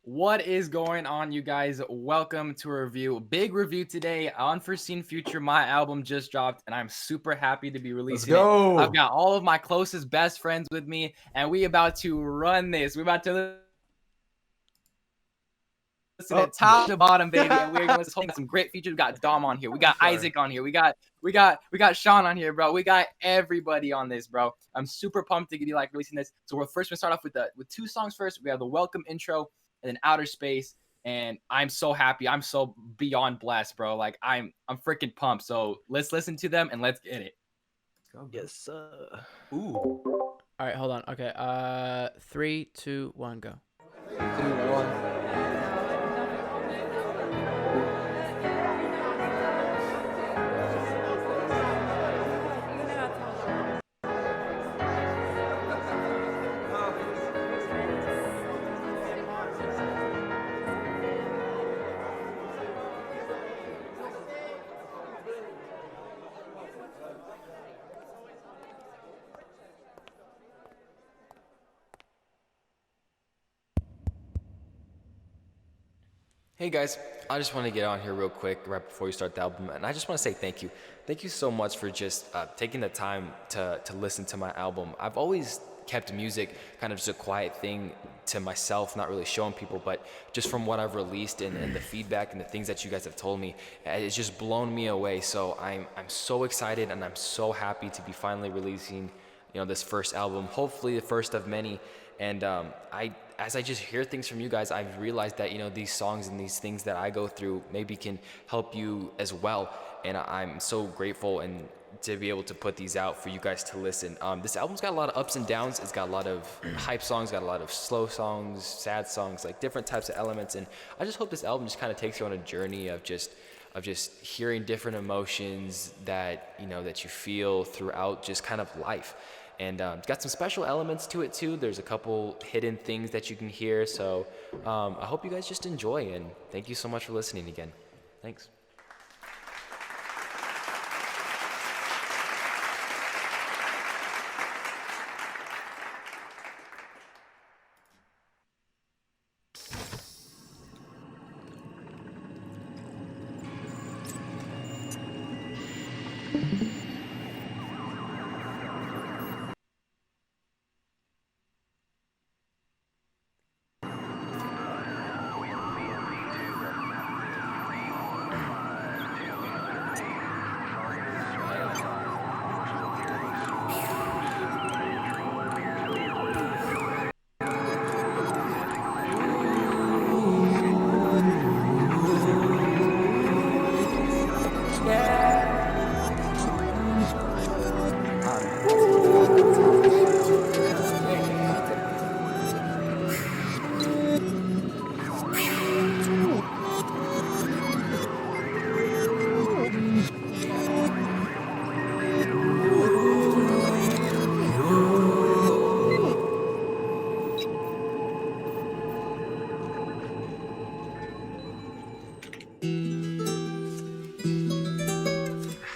What is going on, you guys? Welcome to a review. Big review today. Unforeseen Future, my album just dropped, and I'm super happy to be Let's releasing it. I've go. got all of my closest best friends with me, and we about to run this. We're about to listen Oh. at top to bottom, baby, and we're gonna listen to some great features. We got Dom on here, we got Sorry. Isaac on here, we got Sean on here, bro. We got everybody on this, bro. I'm super pumped to be like releasing this. So we're first gonna start off with two songs first. We have the welcome intro and then Outer Space. And I'm so happy. I'm so beyond blessed, bro. Like I'm freaking pumped. So let's listen to them and let's get it. Go, Yes, sir. Ooh. All right, hold on. Okay. 3, 2, 1, go. 2, 1. Hey guys, I just want to get on here real quick right before you start the album, and I just want to say thank you. Thank you so much for just taking the time to listen to my album. I've always kept music kind of just a quiet thing to myself, not really showing people, but just from what I've released and the feedback and the things that you guys have told me, it's just blown me away. So I'm so excited and I'm so happy to be finally releasing, this first album, hopefully the first of many. And as I just hear things from you guys, I've realized that these songs and these things that I go through maybe can help you as well. And I'm so grateful and to be able to put these out for you guys to listen. This album's got a lot of ups and downs. It's got a lot of hype songs, got a lot of slow songs, sad songs, like different types of elements. And I just hope this album just kind of takes you on a journey of just hearing different emotions that that you feel throughout just kind of life. And it's got some special elements to it too. There's a couple hidden things that you can hear. So I hope you guys just enjoy, and thank you so much for listening again. Thanks.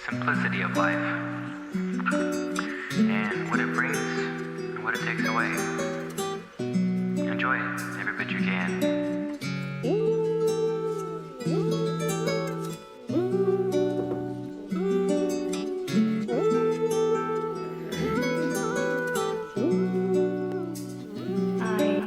Simplicity of life and what it brings and what it takes away. Enjoy it every bit you can.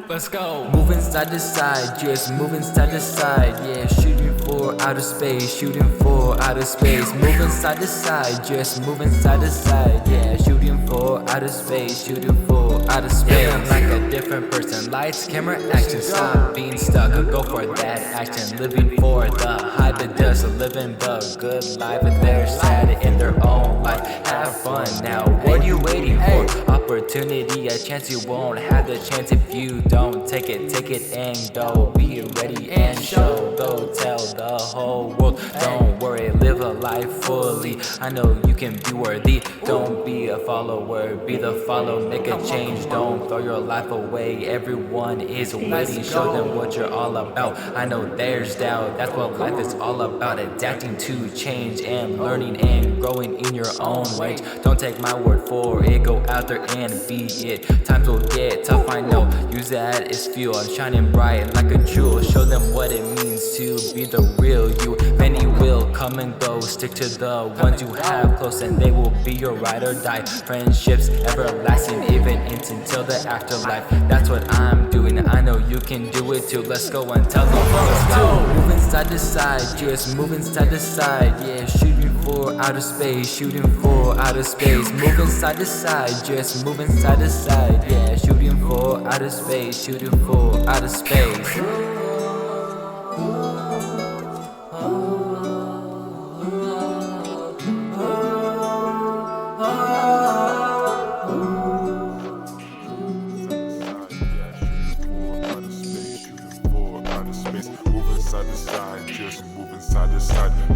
Let's go. Moving side to side, just moving side to side, yeah. Shooting for outer space, shooting for outer space. Moving side to side, just moving side to side, yeah. Shooting for outer space, shooting for outer space. Yeah, I'm like a different person. Lights, camera, action. Stop being stuck, or go for that action. Living for the hype, it does. Living the good life, but they're sad in their own life. Have fun now. What are you waiting for? Opportunity, a chance you won't have the chance if you don't take it and go. Be ready and show, go tell the whole world. Don't worry, live a life fully. I know you can be worthy. Don't be a follower, be the follow. Make a change, don't throw your life away. Everyone is waiting, show them what you're all about. I know there's doubt, that's what life is all about. Adapting to change and learning and growing in your own range. Don't take my word for it, go out there and be it. Times will get tough, I know. Use that as this fuel. I'm shining bright like a jewel. Show them what it means to be the real you. Many will come and go. Stick to the ones you have close, and they will be your ride or die. Friendships everlasting, even until the afterlife. That's what I'm doing. I know you can do it too. Let's go and tell them let's go. Moving side to side, just moving side to side. Yeah, shooting for outer space, shooting for outer space. Moving side to side, just moving side to side. Yeah, shooting for outer space, shooting for outer space.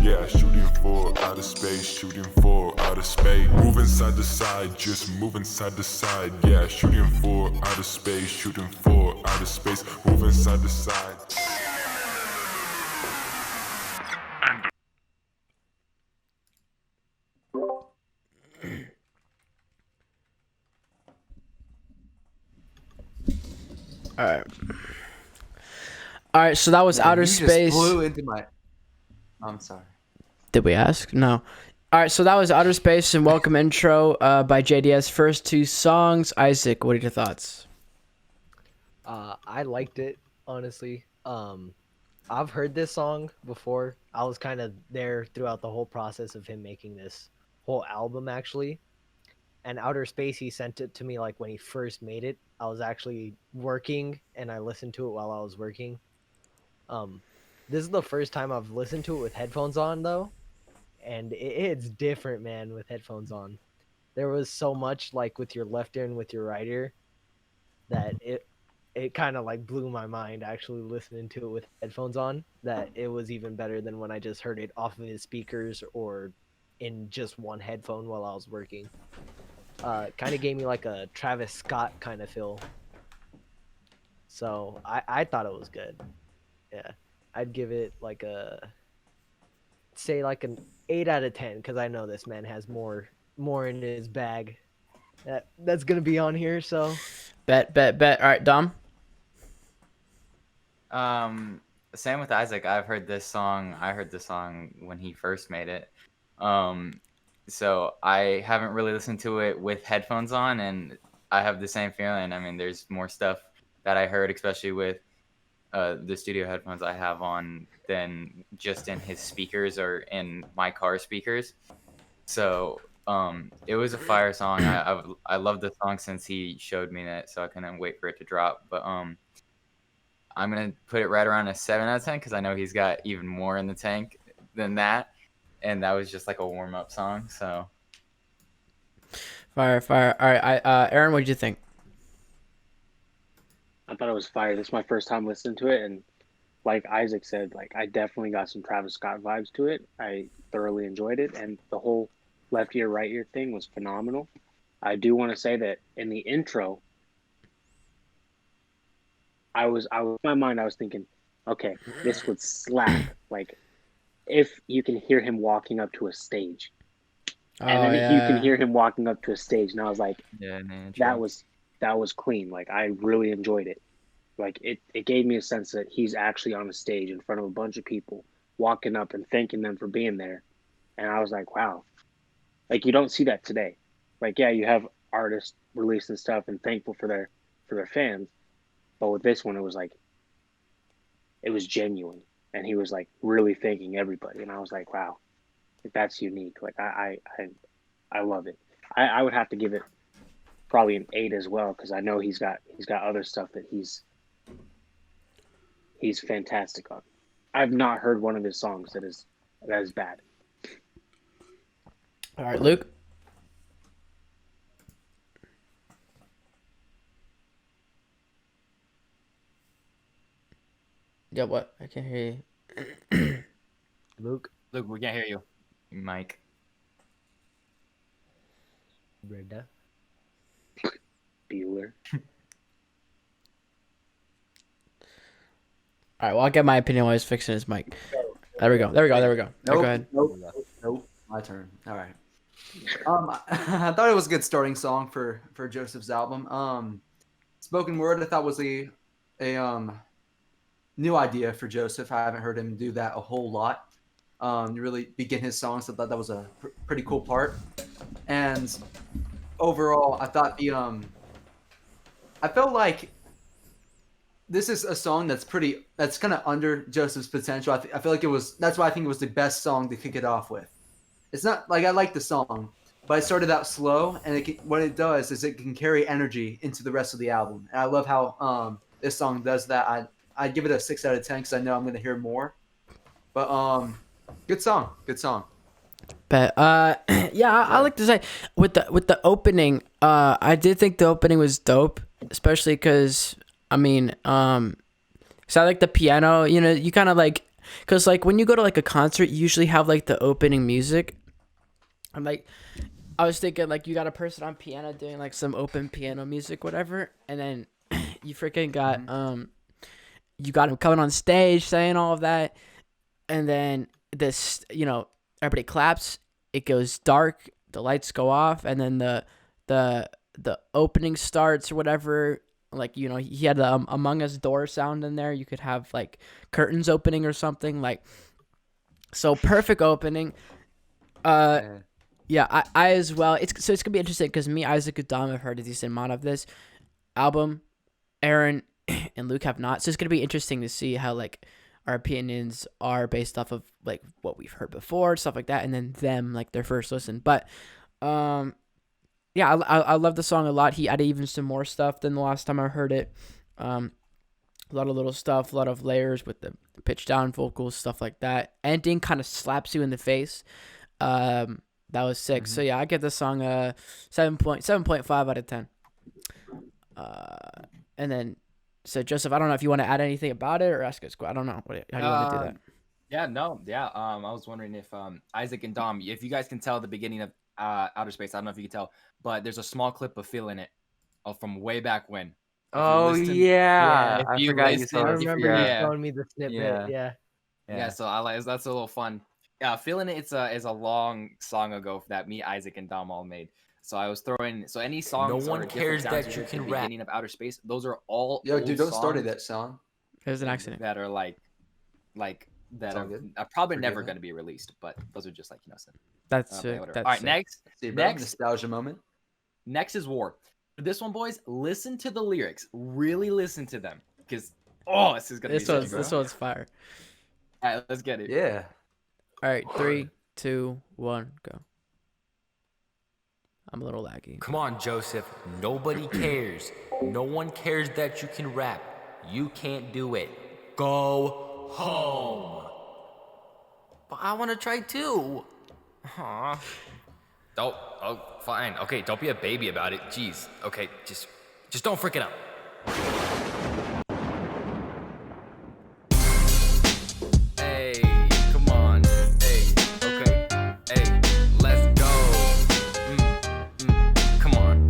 Yeah, shooting for outer space, shooting for outer space. Moving side to side, just moving side to side. Yeah, shooting for outer space, shooting for outer space. Moving side to side. All right. All right. So that was outer You just space. blew into my. I'm sorry. Did we ask? No. All right. So that was outer space and welcome intro by JDS. First two songs. Isaac, what are your thoughts? I liked it, honestly. I've heard this song before. I was kind of there throughout the whole process of him making this whole album, actually. And Outer Space, he sent it to me like when he first made it. I was actually working, and I listened to it while I was working. This is the first time I've listened to it with headphones on, though, and it's different, man, with headphones on. There was so much like with your left ear and with your right ear that it kind of like blew my mind actually listening to it with headphones on, that it was even better than when I just heard it off of his speakers or in just one headphone while I was working. Kind of gave me like a Travis Scott kind of feel. So I thought it was good. Yeah. I'd give it like say like an 8 out of 10 because I know this man has more in his bag. That's gonna be on here, so Bet. All right, Dom. Same with Isaac. I heard this song when he first made it. So I haven't really listened to it with headphones on, and I have the same feeling. I mean, there's more stuff that I heard, especially with the studio headphones I have on, than just in his speakers or in my car speakers. So it was a fire song. I loved the song since he showed me that, so I couldn't wait for it to drop. But I'm gonna put it right around a 7 out of 10 because I know he's got even more in the tank than that, and that was just like a warm up song. So Fire. All right, Aaron, what did you think? I thought it was fire. This is my first time listening to it, and like Isaac said, like I definitely got some Travis Scott vibes to it. I thoroughly enjoyed it, and the whole left ear, right ear thing was phenomenal. I do want to say that in the intro, I was in my mind, I was thinking, okay, this would slap. Like if you can hear him walking up to a stage, and then you can hear him walking up to a stage, and I was like, yeah, man, that was clean. Like I really enjoyed it. Like it gave me a sense that he's actually on a stage in front of a bunch of people, walking up and thanking them for being there. And I was like, wow, like you don't see that today. Like, yeah, you have artists releasing stuff and thankful for their fans, but with this one, it was like, it was genuine, and he was like really thanking everybody. And I was like, wow, like, that's unique. Like I love it. I would have to give it probably an 8 as well, because I know he's got other stuff that he's fantastic on. I've not heard one of his songs that is bad. All right, Luke. Yeah, what? I can't hear you. Luke, we can't hear you. Mike. Brenda. Bueller. All right, well, I'll get my opinion while he's fixing his mic. There we go. Go ahead. Nope. My turn. All right. I thought it was a good starting song for Joseph's album. Spoken Word I thought was the a new idea for Joseph. I haven't heard him do that a whole lot. Really begin his songs. I thought that was a pretty cool part. And overall, I thought I felt like this is a song that's kind of under Joseph's potential. I feel like that's why I think it was the best song to kick it off with. It's not like I like the song, but it started out slow, and what it does is it can carry energy into the rest of the album. And I love how this song does that. I give it a 6 out of 10 because I know I'm going to hear more. But good song. But yeah, I like to say with the opening, I did think the opening was dope, especially because I mean, so I like the piano. You know, you kind of like, because like when you go to like a concert, you usually have like the opening music. I'm like, I was thinking like you got a person on piano doing like some open piano music, whatever, and then you freaking got you got him coming on stage saying all of that, and then this, you know, everybody claps, it goes dark, the lights go off, and then the opening starts or whatever. Like, you know, he had the Among Us door sound in there. You could have like curtains opening or something, like, so perfect opening. Yeah, I as well. It's gonna be interesting because me, Isaac, and Dom have heard a decent amount of this album. Aaron and Luke have not. So it's gonna be interesting to see how like our opinions are based off of like what we've heard before, stuff like that, and then them like their first listen. But yeah, I love the song a lot. He added even some more stuff than the last time I heard it. A lot of little stuff, a lot of layers with the pitch down vocals, stuff like that. Ending kind of slaps you in the face. That was sick. So yeah, I give this song a 7.5 out of 10. And then, so Joseph, I don't know if you want to add anything about it or ask us. I don't know. How do you want to do that? Yeah. I was wondering if Isaac and Dom, if you guys can tell the beginning of Outer Space. I don't know if you can tell, but there's a small clip of Feeling It from way back when. Oh yeah, I forgot you I saw this. remember you showing me the snippet. Yeah. So I like that's a little fun. Yeah, Feeling It is a long song ago that me, Isaac, and Dom all made. So I was throwing any songs. No one cares that you can rap. Beginning of Outer Space. Those are all. Yo, dude, don't start songs that song. It was an accident. that are like that are probably never going to be released, but those are just like, you know. That's it. That's all right, sick. next nostalgia moment. Next is War. For this one, boys, listen to the lyrics. Really listen to them, because this is gonna be sick, bro. This one's fire. All right, let's get it. Yeah. All right, 3, 2, 1, go. I'm a little laggy. Come on, Joseph. Nobody cares. No one cares that you can rap. You can't do it. Go home. But I want to try too. Aw. Oh, fine. Okay, don't be a baby about it. Jeez. Okay, just don't freak it out. Hey, come on. Hey, okay. Hey, let's go. Come on.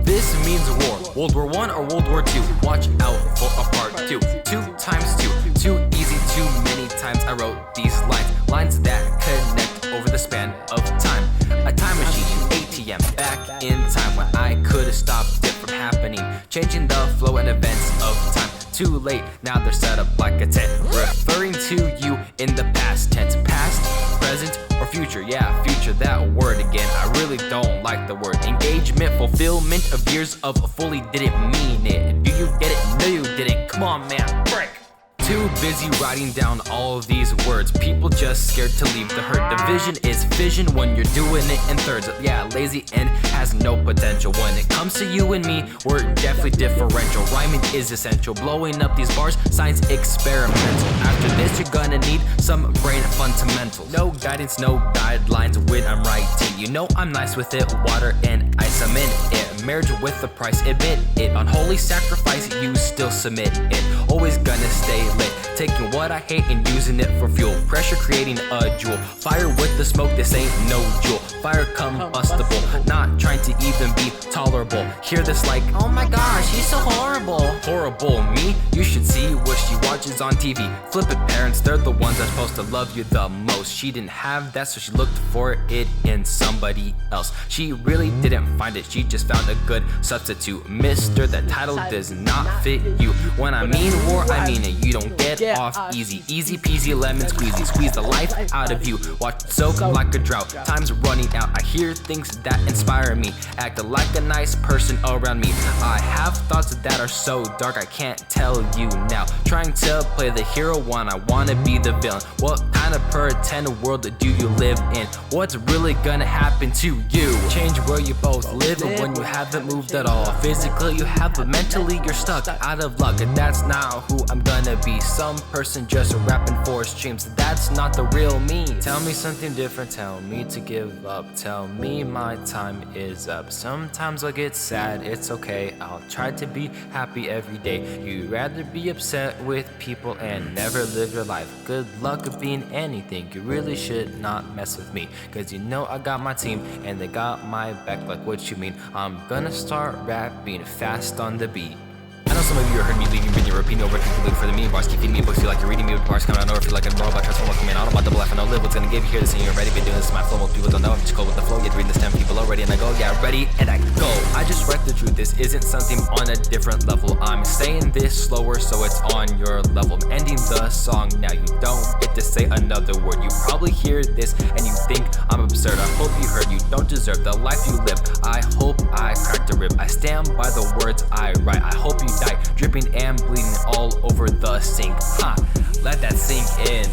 This means war. World War I or World War II. Watch out for a part 2. 2 times 2. Too easy, too many times I wrote these lines. Lines that connect over the span of time. A time machine, ATM, back in time when I could have stopped it from happening. Changing the flow and events of time. Too late, now they're set up like a tent. Referring to you in the past tense. Past, present, or future. Yeah, future, that word again. I really don't like the word. Engagement, fulfillment of years of fully didn't mean it. Do you get it? No, you didn't. Come on, man. Break. Too busy writing down all of these words. People just scared to leave the herd. Division is fission when you're doing it in thirds. Yeah, lazy and has no potential. When it comes to you and me, we're definitely differential. Rhyming is essential. Blowing up these bars, science experimental. After this, you're gonna need some brain fundamentals. No guidance, no guidelines when I'm writing. You know I'm nice with it. Water and ice, I'm in it. Marriage with the price, admit it. Unholy sacrifice, you still submit it. Always gonna stay lit. Taking what I hate and using it for fuel. Pressure creating a jewel. Fire with the smoke, this ain't no jewel. Fire combustible, not trying to even be tolerable. Hear this like, oh my gosh, he's so horrible. horrible. Horrible me? You should see what she watches on TV. Flippant parents, they're the ones that's supposed to love you the most. She didn't have that, so she looked for it in somebody else. She really didn't find it, she just found a good substitute. Mister, that title does not fit you. When I mean war, I mean it. You don't get off easy. Easy peasy lemon squeezy. Squeeze the life out of you. Watch it soak like a drought. Time's running out. I hear things that inspire me. Act like a nice person around me. I have thoughts that are so dark I can't tell you now. Trying to play the hero when I wanna be the villain. What kind of pretend world do you live in? What's really gonna happen to you? Change where you both live when you haven't moved at all. Physically you have, but mentally you're stuck. Out of luck, and that's not who I'm gonna be. Some person just rapping for streams. That's not the real me. Tell me something different. Tell me to give up. Tell me my time is up. Sometimes I'll get sad. It's okay. I'll try to be happy every day. You'd rather be upset with people and never live your life. Good luck at being anything. You really should not mess with me, cause you know I got my team and they got my back. Like what you mean? I'm gonna start rapping fast on the beat. I know some of you heard me leaving in your opinion over people for the meme bars. Keep feeding me books, feel like you're reading me with bars coming out over. Feel like a robot transformer coming out about double F and no live. What's gonna give you here this and you're ready? Been doing this in my flow. Most people don't know I'm just cold with the flow. Yet reading this 10 people already and I go, yeah, ready and I go. I just write the truth. This isn't something on a different level. I'm saying this slower so it's on your level. I'm ending the song now. You don't get to say another word. You probably hear this and you think I'm absurd. I hope you heard you don't deserve the life you live. I hope I cracked a rib. I stand by the words I write. I hope you die dripping and bleeding all over the sink. Ha! Let that sink in.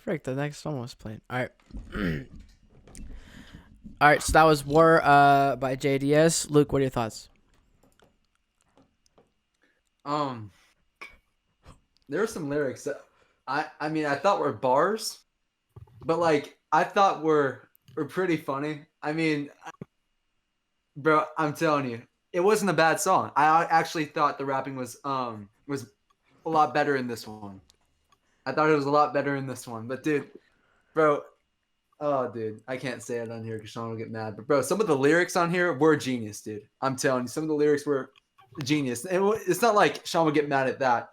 Frick, the next song was playing. All right. All right, so that was War by JDS. Luke, what are your thoughts? There were some lyrics that I mean I thought were bars, but like I thought were pretty funny. I mean, bro, I'm telling you, it wasn't a bad song. I actually thought the rapping was a lot better in this one. I thought it was a lot better in this one. But dude, bro, oh dude, I can't say it on here because Sean will get mad. But bro, some of the lyrics on here were genius, dude. I'm telling you, some of the lyrics were genius. And it's not like Sean would get mad at that.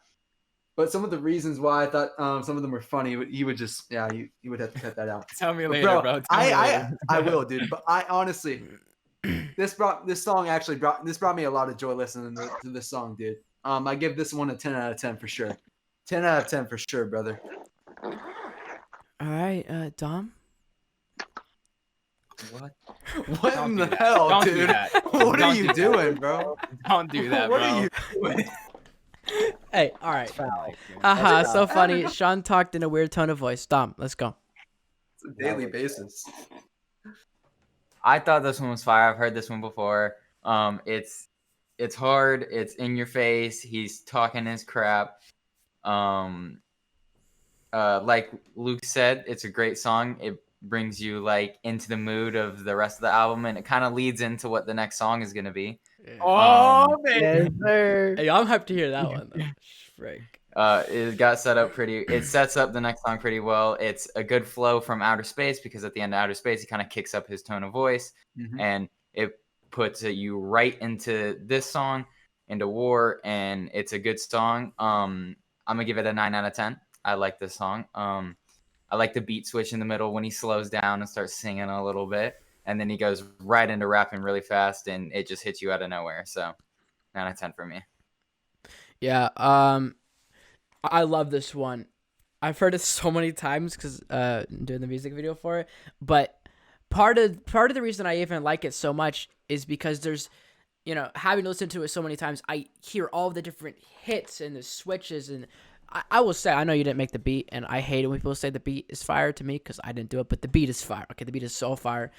But some of the reasons why I thought some of them were funny, he would just you would have to cut that out. Tell me later, bro. I will, dude. But I honestly, this brought me a lot of joy listening to this song, dude. I give this one a 10 out of 10 for sure. 10 out of 10 for sure, brother. All right, Dom. What? What Don't in do the that. hell, Don't do dude? that. What are Don't you do doing, bro? Don't do that, What bro. are you doing? Hey, all right. Haha, so funny. Sean talked in a weird tone of voice. Dom, let's go. It's a daily basis. I thought this one was fire. I've heard this one before. It's hard. It's in your face. He's talking his crap. Like Luke said, it's a great song. It brings you like into the mood of the rest of the album, and it kind of leads into what the next song is gonna be. Oh, man. Hey, I'm hyped to hear that one. Though. Frick. It got set up it sets up the next song pretty well. It's a good flow from Outer Space because at the end of Outer Space, he kind of kicks up his tone of voice, and it puts you right into this song, into War, and it's a good song. I'm gonna give it a 9 out of 10. I like this song. I like the beat switch in the middle when he slows down and starts singing a little bit, and then he goes right into rapping really fast, and it just hits you out of nowhere. So 9 out of 10 for me. Yeah, I love this one. I've heard it so many times because doing the music video for it. But part of the reason I even like it so much is because there's, having listened to it so many times, I hear all the different hits and the switches. And I will say, I know you didn't make the beat, and I hate it when people say the beat is fire to me because I didn't do it. But the beat is fire. Okay, the beat is so fire.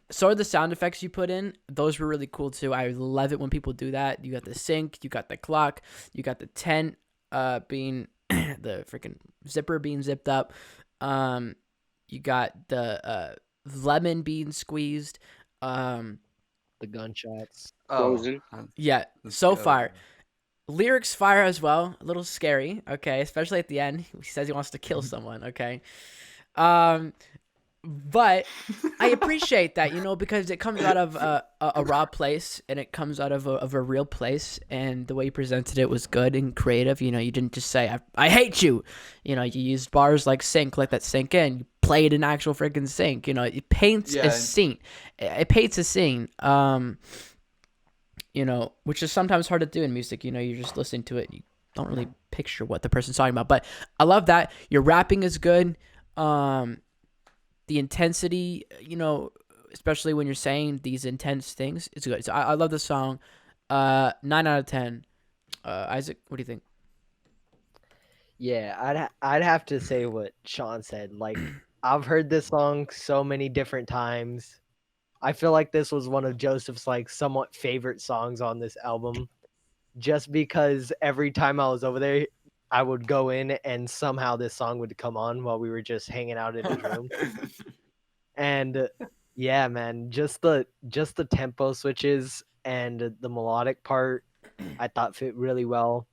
So are the sound effects you put in. Those were really cool too. I love it when people do that. You got the sync, you got the clock, you got the tent being the freaking zipper being zipped up. You got the lemon being squeezed. The gunshots. Frozen. Yeah, Let's so go. fire. Lyrics fire as well. A little scary, okay, especially at the end. He says he wants to kill someone, okay. But I appreciate that, because it comes out of a raw place, and it comes out of a real place, and the way you presented it was good and creative. You didn't just say I hate you. You used bars like sink, let that sink in. You played an actual freaking sink. It paints a scene. It paints a scene. Which is sometimes hard to do in music. You're just listening to it, and you don't really picture what the person's talking about. But I love that. Your rapping is good. The intensity, especially when you're saying these intense things, it's good. So I love the song. 9 out of 10. Isaac, what do you think? Yeah, I'd have to say what Sean said. Like, I've heard this song so many different times. I feel like this was one of Joseph's somewhat favorite songs on this album, just because every time I was over there, I would go in and somehow this song would come on while we were just hanging out in his room. And yeah, man, just the tempo switches and the melodic part I thought fit really well.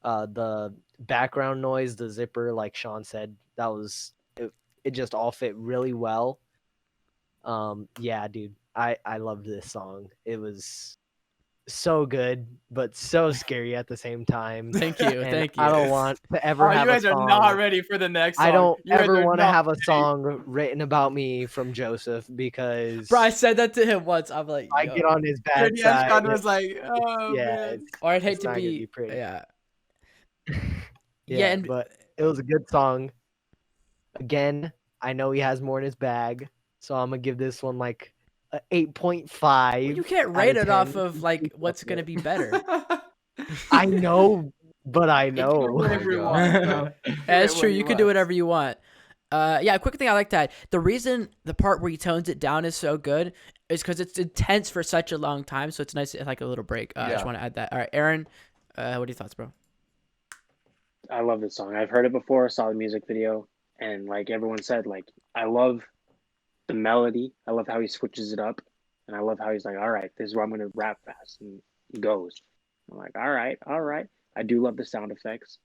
The background noise, the zipper, like Sean said, that was it just all fit really well. Yeah, dude, I loved this song. It was so good, but so scary at the same time. Thank you. Thank you. I don't want to ever have you guys a song. are not ready for the next song. I don't You guys ever are want to not have a ready. song written about me from Joseph because Bro, I said that to him once. I'm like, I yo. get on his bad Pretty side. Sean was like, oh Yeah, man. Or I'd hate it's to not gonna be, be pretty. yeah. yeah, and but it was a good song. Again, I know he has more in his bag, so I'm gonna give this one a 8.5. you can't out rate of it off 10. of what's gonna be better. I know, but I You can do know. whatever you want, bro. That's Do true. what You you can do want. whatever you want. Yeah, quick thing I like that. The reason the part where he tones it down is so good is because it's intense for such a long time. So it's nice to like a little break. I just Yeah. want to add that. All right, Aaron, what are your thoughts, bro? I love this song. I've heard it before, saw the music video, and like everyone said, I love the melody. I love how he switches it up, and I love how he's like, all right, this is where I'm going to rap fast, and he goes. I'm like, all right. I do love the sound effects.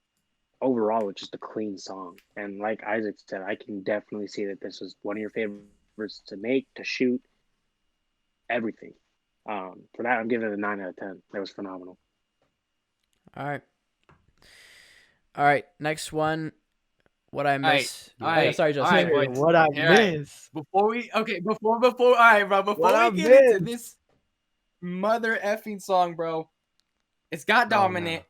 Overall, it's just a clean song. And like Isaac said, I can definitely see that this was one of your favorites to make, to shoot, everything. For that, I'm giving it a 9 out of 10. That was phenomenal. All right. Next one. What I miss. All right. Sorry, Joseph. All right, boys. What I All right. miss. Before all right, bro. Before What I we get into missed. this mother effing song, bro, it's got dominant.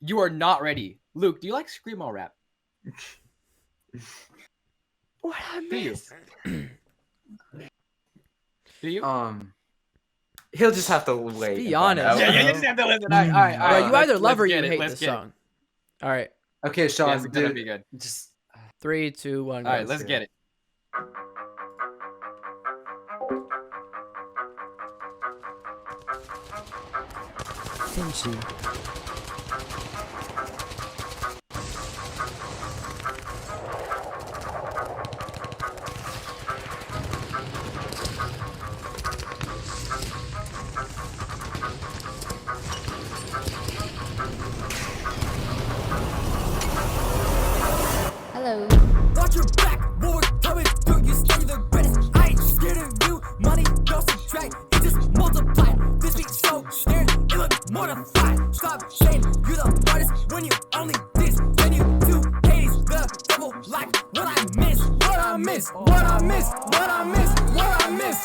You are not ready. Luke, do you like screamo rap? What I Do you? miss. Do you? He'll just have to wait. Be and find honest. out. Yeah, you just have to listen. All right. Bro, you either love or you get it. hate Let's this get it. song. All right. Okay, Sean, Yeah, it's gonna dude, be good. just 3, 2, 1. All right, go. let's get it. Hello. Watch your back, when we're coming through, you stay the greatest. I ain't scared of you, money don't subtract, it just multiply. This beat so scared, it look mortified. Stop saying you the artist when you only this. Then you do Hades, the double like what I miss, what I miss, what I miss, what I miss, what I miss.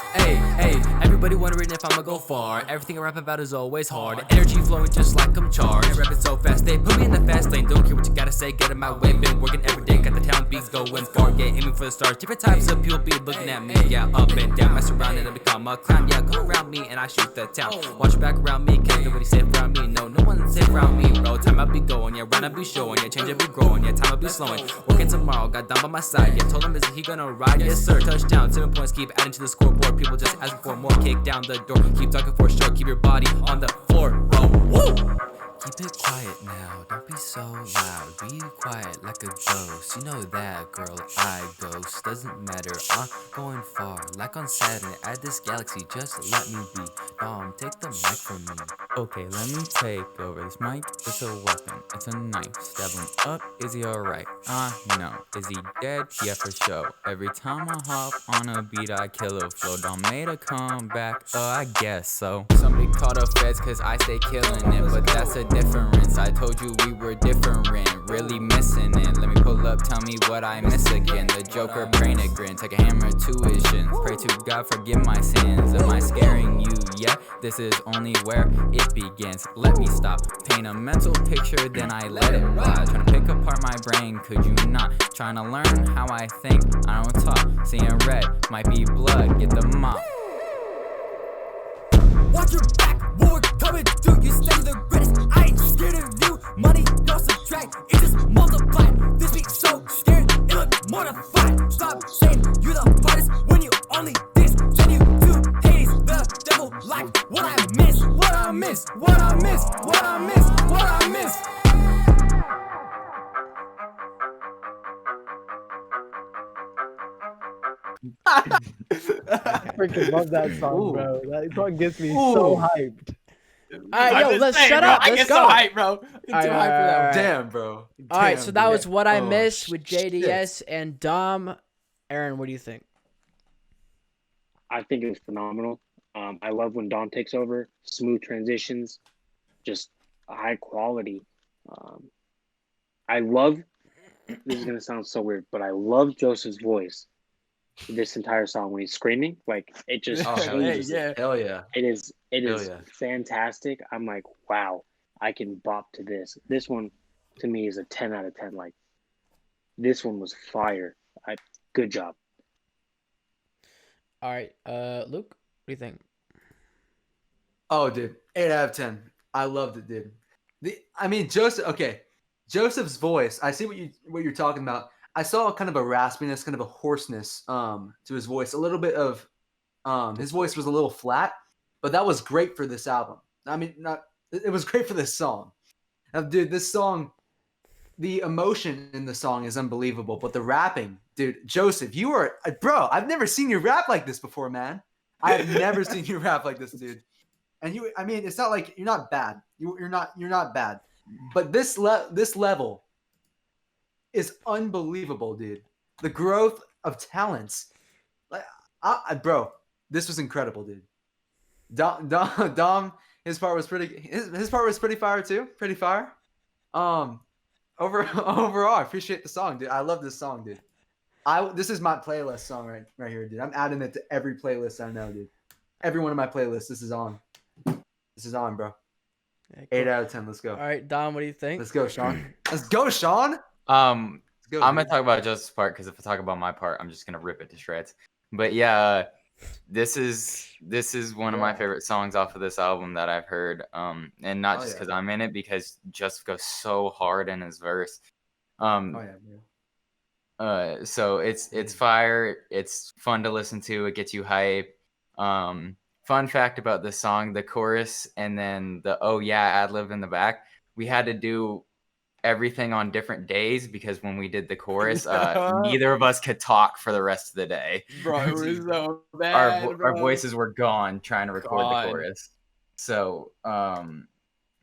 Hey, everybody wondering if I'ma go far. Everything I rap about is always hard. Energy flowing just like I'm charged. Rapping so fast, they put me in the fast lane. Don't care what you gotta say, get in my way. Been working every day, got the town beats going far. Yeah, aiming for the stars. Different types of people be looking at me. Yeah, up and down, mess around and I become a clown. Yeah, go around me and I shoot the town. Watch back around me, can't nobody safe around me. No one's safe around me, bro. Time I be going, yeah, run I be showing, yeah, change I be growing, yeah, time I be slowing. Working tomorrow, got down by my side, yeah, told him is he gonna ride? Yes, sir, touchdown, 7 points, keep adding to the scoreboard. People just asking for more, kick down the door, keep talking for sure, keep your body on the floor, bro. Woo! Keep it quiet now, don't be so loud. Be quiet like a ghost. You know that, girl, I ghost. Doesn't matter, I'm going far. Like on Saturn, at this galaxy, just let me be. Take the mic from me. Okay, let me take over. This mic is a weapon, it's a knife. Stab him up, is he alright? No. Is he dead? Yeah, for sure. Every time I hop on a beat, I kill a flow. Dom made a comeback, I guess so. Somebody call the feds, cause I stay killing it, but that's a difference. I told you we were different, really missing it. Let me pull up, tell me what I miss again. The Joker praying a grin, take a hammer to his shins. Pray to God, forgive my sins. Am I scaring you? Yeah, this is only where it begins. Let me stop, paint a mental picture, then I let it ride. Trying to pick apart my brain, could you not? Trying to learn how I think, I don't talk. Seeing red, might be blood, get the mop. Watch your back when we're coming through. You stay the greatest. I ain't scared of you. Money don't subtract, it just multiplied. This beat so scared, it look mortified. Stop saying you're the brightest when you only this. Can you do Hades, the devil like what I miss? What I miss? What I miss? What I miss? What I miss? I freaking love that song, Ooh. bro. That song gets me so Ooh. hyped. All right, yo, let's shut bro, up. I Let's get go. so hyped, bro. I get too Alright, hyped for that. alright. Damn, bro. All right, Damn, so that bro. was What I Oh, Miss with shit. JDS and Dom. Aaron, what do you think? I think it was phenomenal. I love when Dom takes over, smooth transitions, just high quality. I love, this is going to sound so weird, but I love Joseph's voice this entire song when he's screaming. Like, it just Oh, hell changes. yeah. Hell yeah. It is Hell yeah. fantastic. I'm like, wow, I can bop to this. This one to me is a 10 out of 10. Like, this one was fire. Good job. All right, Luke, what do you think? Oh, dude, 8 out of 10. I loved it, dude. I mean, Joseph. Okay, Joseph's voice. I see what you're talking about. I saw kind of a raspiness, kind of a hoarseness to his voice. A little bit of his voice was a little flat, but that was great for this album. I mean, not it was great for this song. Dude, this song, the emotion in the song is unbelievable, but the rapping, dude, Joseph, you are, bro. I've never seen you rap like this before, man. I have never seen you rap like this, dude. And I mean, it's not like you're not bad. You're not bad, but this level is unbelievable, dude. The growth of talents, like, bro, this was incredible, dude. Dom, his part was pretty fire too. Pretty fire. Overall, I appreciate the song, dude. I love this song, dude. This is my playlist song right here, dude. I'm adding it to every playlist I know, dude. Every one of my playlists, this is on. This is on, bro. Yeah, cool. 8 out of 10. Let's go. All right, Dom, what do you think? Let's go, Sean. Let's go, Sean. Let's go, I'm gonna dude. talk about Joseph's part because if I talk about my part, I'm just gonna rip it to shreds. But yeah, this is one of my favorite songs off of this album that I've heard. And not just because I'm in it, because Joseph goes so hard in his verse. So it's fire. It's fun to listen to. It gets you hype. Fun fact about this song: the chorus and then the "oh yeah" ad lib in the back. We had to do everything on different days because when we did the chorus, neither of us could talk for the rest of the day. Bro, it was so bad, Our voices were gone trying to record the chorus. So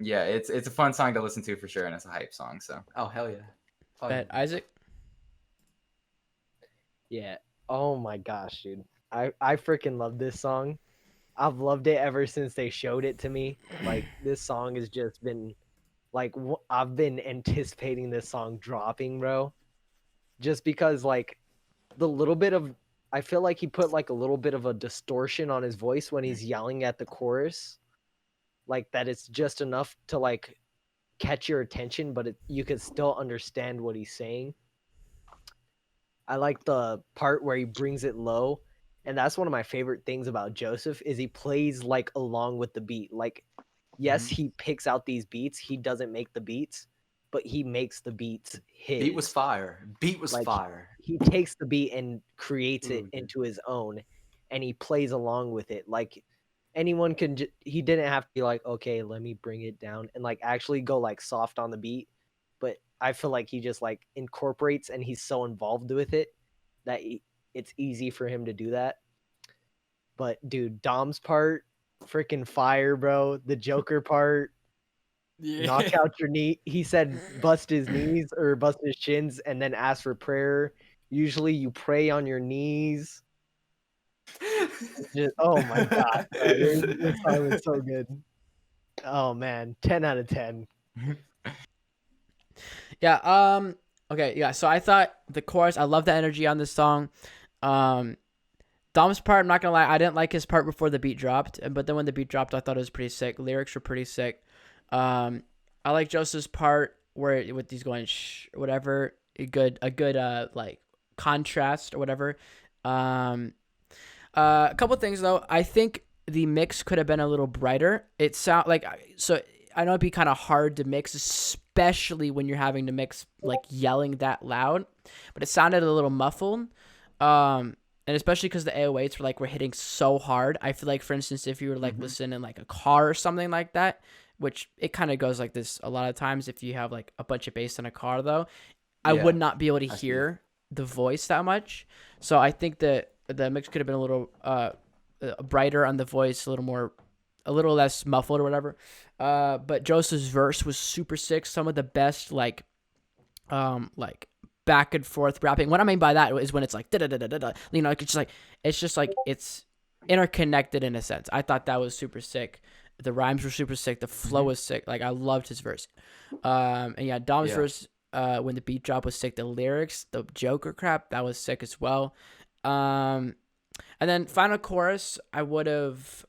yeah, it's a fun song to listen to for sure, and it's a hype song. So Oh, hell yeah. Oh, Bet. Isaac? Yeah. Oh my gosh, dude. I freaking love this song. I've loved it ever since they showed it to me. Like, this song has just been like, I've been anticipating this song dropping, bro. Just because, like, the little bit of, I feel like he put like a little bit of a distortion on his voice when he's yelling at the chorus. Like, that it's just enough to like catch your attention, but you can still understand what he's saying. I like the part where he brings it low. And that's one of my favorite things about Joseph is he plays like along with the beat. Like, yes, he picks out these beats. He doesn't make the beats, but he makes the beats his. Beat was fire. Beat was Like, fire. He takes the beat and creates it into his own, and he plays along with it. Like, anyone can. He didn't have to be like, okay, let me bring it down and like actually go like soft on the beat. But I feel like he just like incorporates, and he's so involved with it that it's easy for him to do that. But dude, Dom's part, freaking fire, bro. The Joker part, knock out your knee. He said bust his knees or bust his shins and then ask for prayer. Usually you pray on your knees. Just, oh my god, bro. Your song was so good. Oh man, 10 out of 10. Yeah. Okay. Yeah. So I thought the chorus. I love the energy on this song. Dom's part. I'm not gonna lie. I didn't like his part before the beat dropped, but then when the beat dropped, I thought it was pretty sick. Lyrics were pretty sick. I like Joseph's part where with these going shh or whatever. A good like contrast or whatever. A couple things though. I think the mix could have been a little brighter. It sound like so. I know it'd be kind of hard to mix, especially when you're having to mix like yelling that loud. But it sounded a little muffled. And especially because the 808s were hitting so hard. I feel like, for instance, if you were like listening in like a car or something like that, which it kind of goes like this a lot of times if you have like a bunch of bass in a car though, I would not be able to hear the voice that much. So I think that the mix could have been a little brighter on the voice, a little less muffled or whatever. But Joseph's verse was super sick. Some of the best like back and forth rapping. What I mean by that is when it's like da da da da da. You know, it's just like it's interconnected in a sense. I thought that was super sick. The rhymes were super sick. The flow was sick. Like I loved his verse. And yeah, Dom's verse when the beat drop was sick. The lyrics, the Joker crap, that was sick as well. And then final chorus, I would have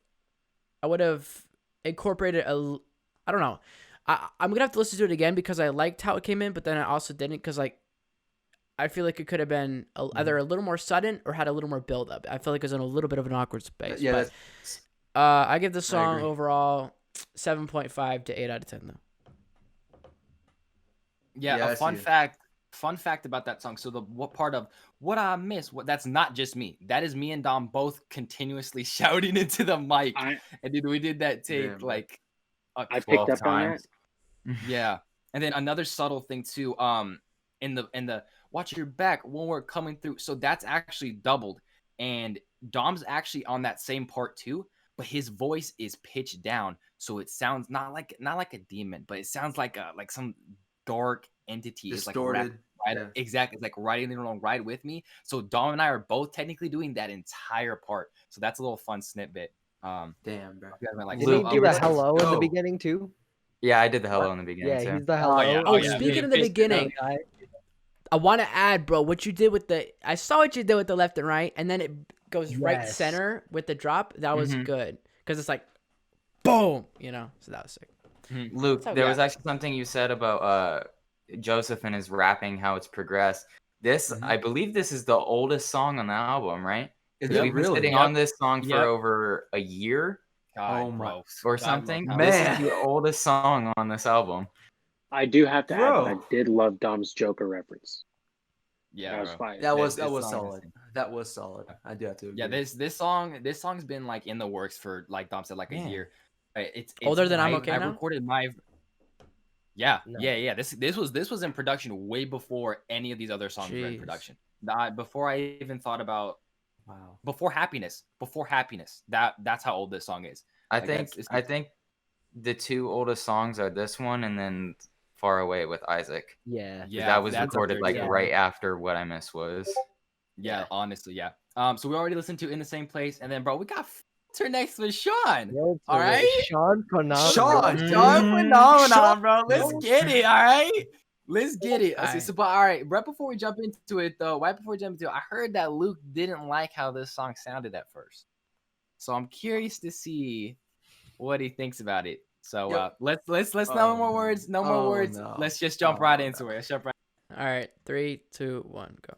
incorporated I don't know. I'm gonna have to listen to it again because I liked how it came in, but then I also didn't because like I feel like it could have been either a little more sudden or had a little more build up. I feel like it was in a little bit of an awkward space. Yeah. But, I give the song overall 7.5 to 8 out of 10 though. Yeah, a fun fact about that song. So what part of what I miss? That's not just me. That is me and Dom both continuously shouting into the mic. And dude, we did that take like I picked up times. On that. Yeah, and then another subtle thing too. In the watch your back when we're coming through. So that's actually doubled, and Dom's actually on that same part too. But his voice is pitched down, so it sounds not like a demon, but it sounds like some dark entity. Distorted. It's like exactly. It's like riding along, ride with me. So Dom and I are both technically doing that entire part. So that's a little fun snippet. Damn, bro. Did he do the hello in the beginning too? Yeah, I did the hello in the beginning too. Yeah, he's the hello. Speaking of the beginning, I want to add, bro, what you did with I saw what you did with the left and right, and then it goes right center with the drop. That was good because it's like, boom, you know. So that was sick. Luke, there was actually something you said about Joseph and his rapping, how it's progressed. This, I believe, this is the oldest song on the album, right? Is it we've been really? sitting on this song for over a year, or something. Man, this is the oldest song on this album. I do have to add that I did love Dom's Joker reference. Yeah, that was fire. That was solid. That was solid. I do have to agree. Yeah, this song's been like in the works for, like Dom said, like a year. It's older than I'm okay I now. recorded my. Yeah. This was in production way before any of these other songs were in production. Before I even thought about. Wow. Before happiness. That's how old this song is. I think the two oldest songs are this one and then Far Away with Isaac. Yeah. That was recorded right after What I Miss was. Yeah, honestly, yeah. So we already listened to In the Same Place, and then bro, we got Filter next with Sean. All right? Sean Phenomenon. Sean Phenomenon, bro. Let's get it, all right? Let's get it. But all right, right before we jump into it, though, I heard that Luke didn't like how this song sounded at first. So I'm curious to see what he thinks about it. So let's no more words. No. Let's just jump right into it. Let's jump right. All right, 3, 2, 1, go.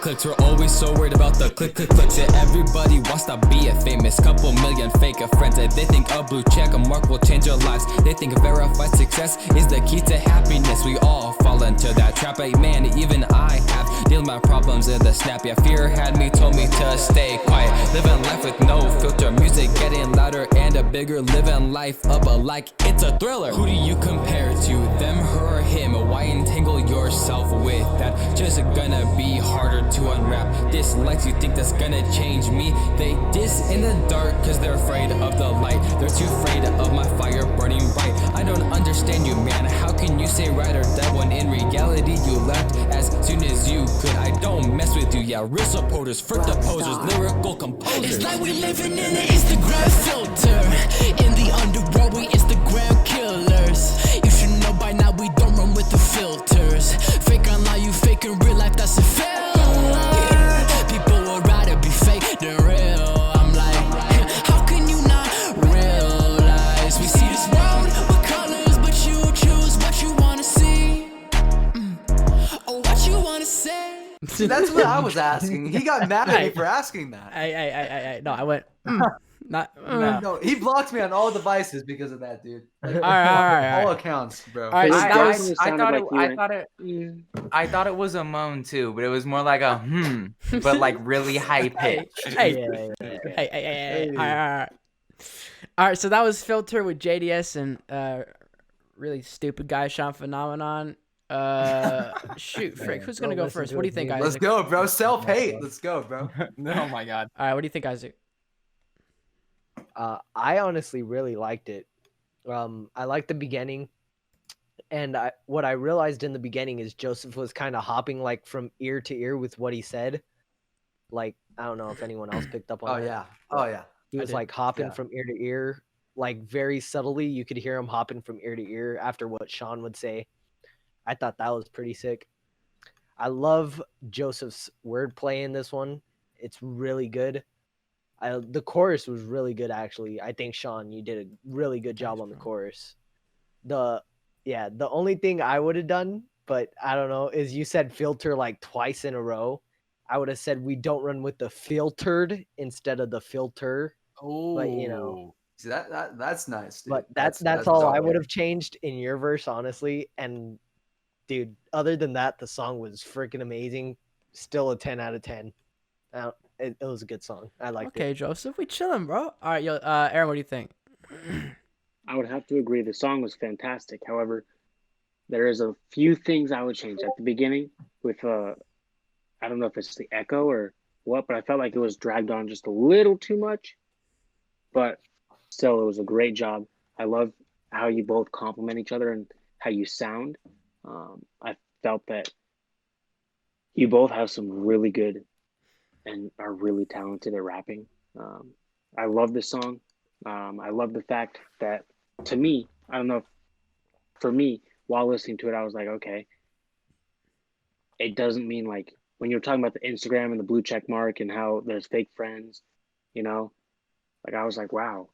clicks. We're always so worried about the clicks. Yeah, everybody wants to be a famous couple million fake friends. And they think a blue check mark will change your lives. They think verified success is the key to happiness. We all fall into that trap. Hey man, even I have dealt with my problems in the snap. Yeah, fear had me, told me to stay quiet. Living life with no filter, music getting louder and a bigger. Living life up like it's a thriller. Who do you compare to? Them, her, or him? Why entangle yourself with that? Just gonna be harder to unwrap. Dislikes, you think that's gonna change me? They diss in the dark cause they're afraid of the light. They're too afraid of my fire burning bright. I don't understand you, man. How can you say right or that when in reality you left as soon as you could? I don't mess with you, yeah. Real supporters, frick the posers, lyrical composers. It's like we living in an Instagram filter. In the underworld, we Instagram killers. You should know by now we don't run with the filters. Fake online, you fake in real life, that's a failure. People would rather be fake than real. I'm like, how can you not realize? We see this world with colors, but you choose what you wanna see. Or what you wanna say. See, that's what I was asking. He got mad at me for asking that. No, I went. Not. No, he blocked me on all devices because of that, dude. Like, All right. all accounts, bro. All right, so that was. I thought it was a moan too, but it was more like a but like really high pitched. Hey. All right, so that was Filter with JDS and really stupid guy Sean Phenomenon. Shoot, Frick, who's gonna go first? What do you think, Isaac? Let's go, bro. Self-hate. Let's go, bro. Oh my god. All right, what do you think, Isaac? I honestly really liked it. I liked the beginning, and what I realized in the beginning is Joseph was kind of hopping like from ear to ear with what he said. Like, I don't know if anyone else picked up on that. Oh yeah. He was like hopping from ear to ear, like very subtly. You could hear him hopping from ear to ear after what Sean would say. I thought that was pretty sick. I love Joseph's wordplay in this one. It's really good. The chorus was really good, actually. I think, Sean, you did a really good job on the chorus. The only thing I would have done, but I don't know, is you said filter like twice in a row. I would have said we don't run with the filtered instead of the filter. Oh, but you know, see that's nice, dude. But that's all I would have changed in your verse, honestly. And dude, other than that, the song was freaking amazing. Still a 10 out of 10. It was a good song. I liked it. Okay, Joseph, we chilling, bro. All right, Aaron, what do you think? I would have to agree. The song was fantastic. However, there is a few things I would change at the beginning with I don't know if it's the echo or what, but I felt like it was dragged on just a little too much. But still, it was a great job. I love how you both complement each other and how you sound. I felt that you both have some really good and are really talented at rapping. I love this song. I love the fact that, to me, I don't know, for me, while listening to it, I was like, okay, it doesn't mean like when you're talking about the Instagram and the blue check mark and how there's fake friends, you know, like I was like, wow,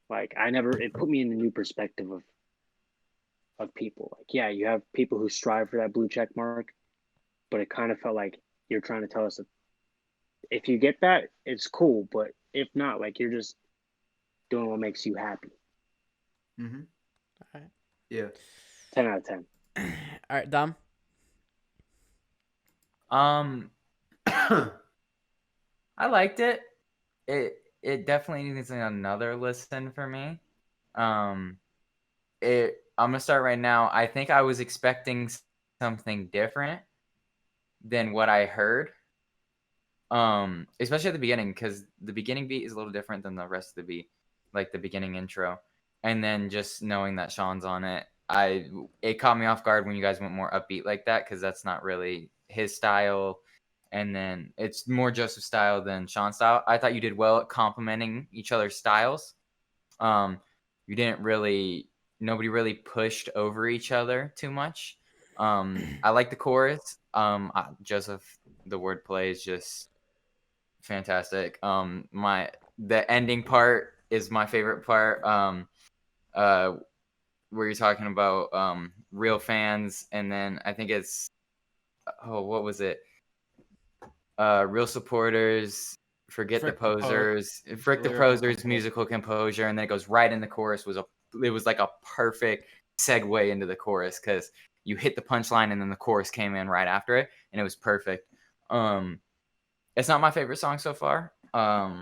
like it put me in a new perspective of people. Like, yeah, you have people who strive for that blue check mark, but it kind of felt like you're trying to tell us that if you get that, it's cool, but if not, like you're just doing what makes you happy. Mm-hmm. All right. Yeah. 10 out of 10. All right, Dom. I liked it. It definitely needs another listen for me. I'm gonna start right now. I think I was expecting something different than what I heard. Especially at the beginning, because the beginning beat is a little different than the rest of the beat, like the beginning intro. And then just knowing that Sean's on it, it caught me off guard when you guys went more upbeat like that, because that's not really his style. And then it's more Joseph style than Sean's style. I thought you did well at complementing each other's styles. You didn't really, nobody really pushed over each other too much. I like the chorus. Joseph, the wordplay is just fantastic. The ending part is my favorite part. Where you're talking about real fans, and then I think it's what was it? Real Supporters, Forget the Frick the Po- Posers, Frick the Lyrical Posers, composure. Musical Composure, and then it goes right in the chorus. It was like a perfect segue into the chorus because you hit the punchline and then the chorus came in right after it, and it was perfect. It's not my favorite song so far. I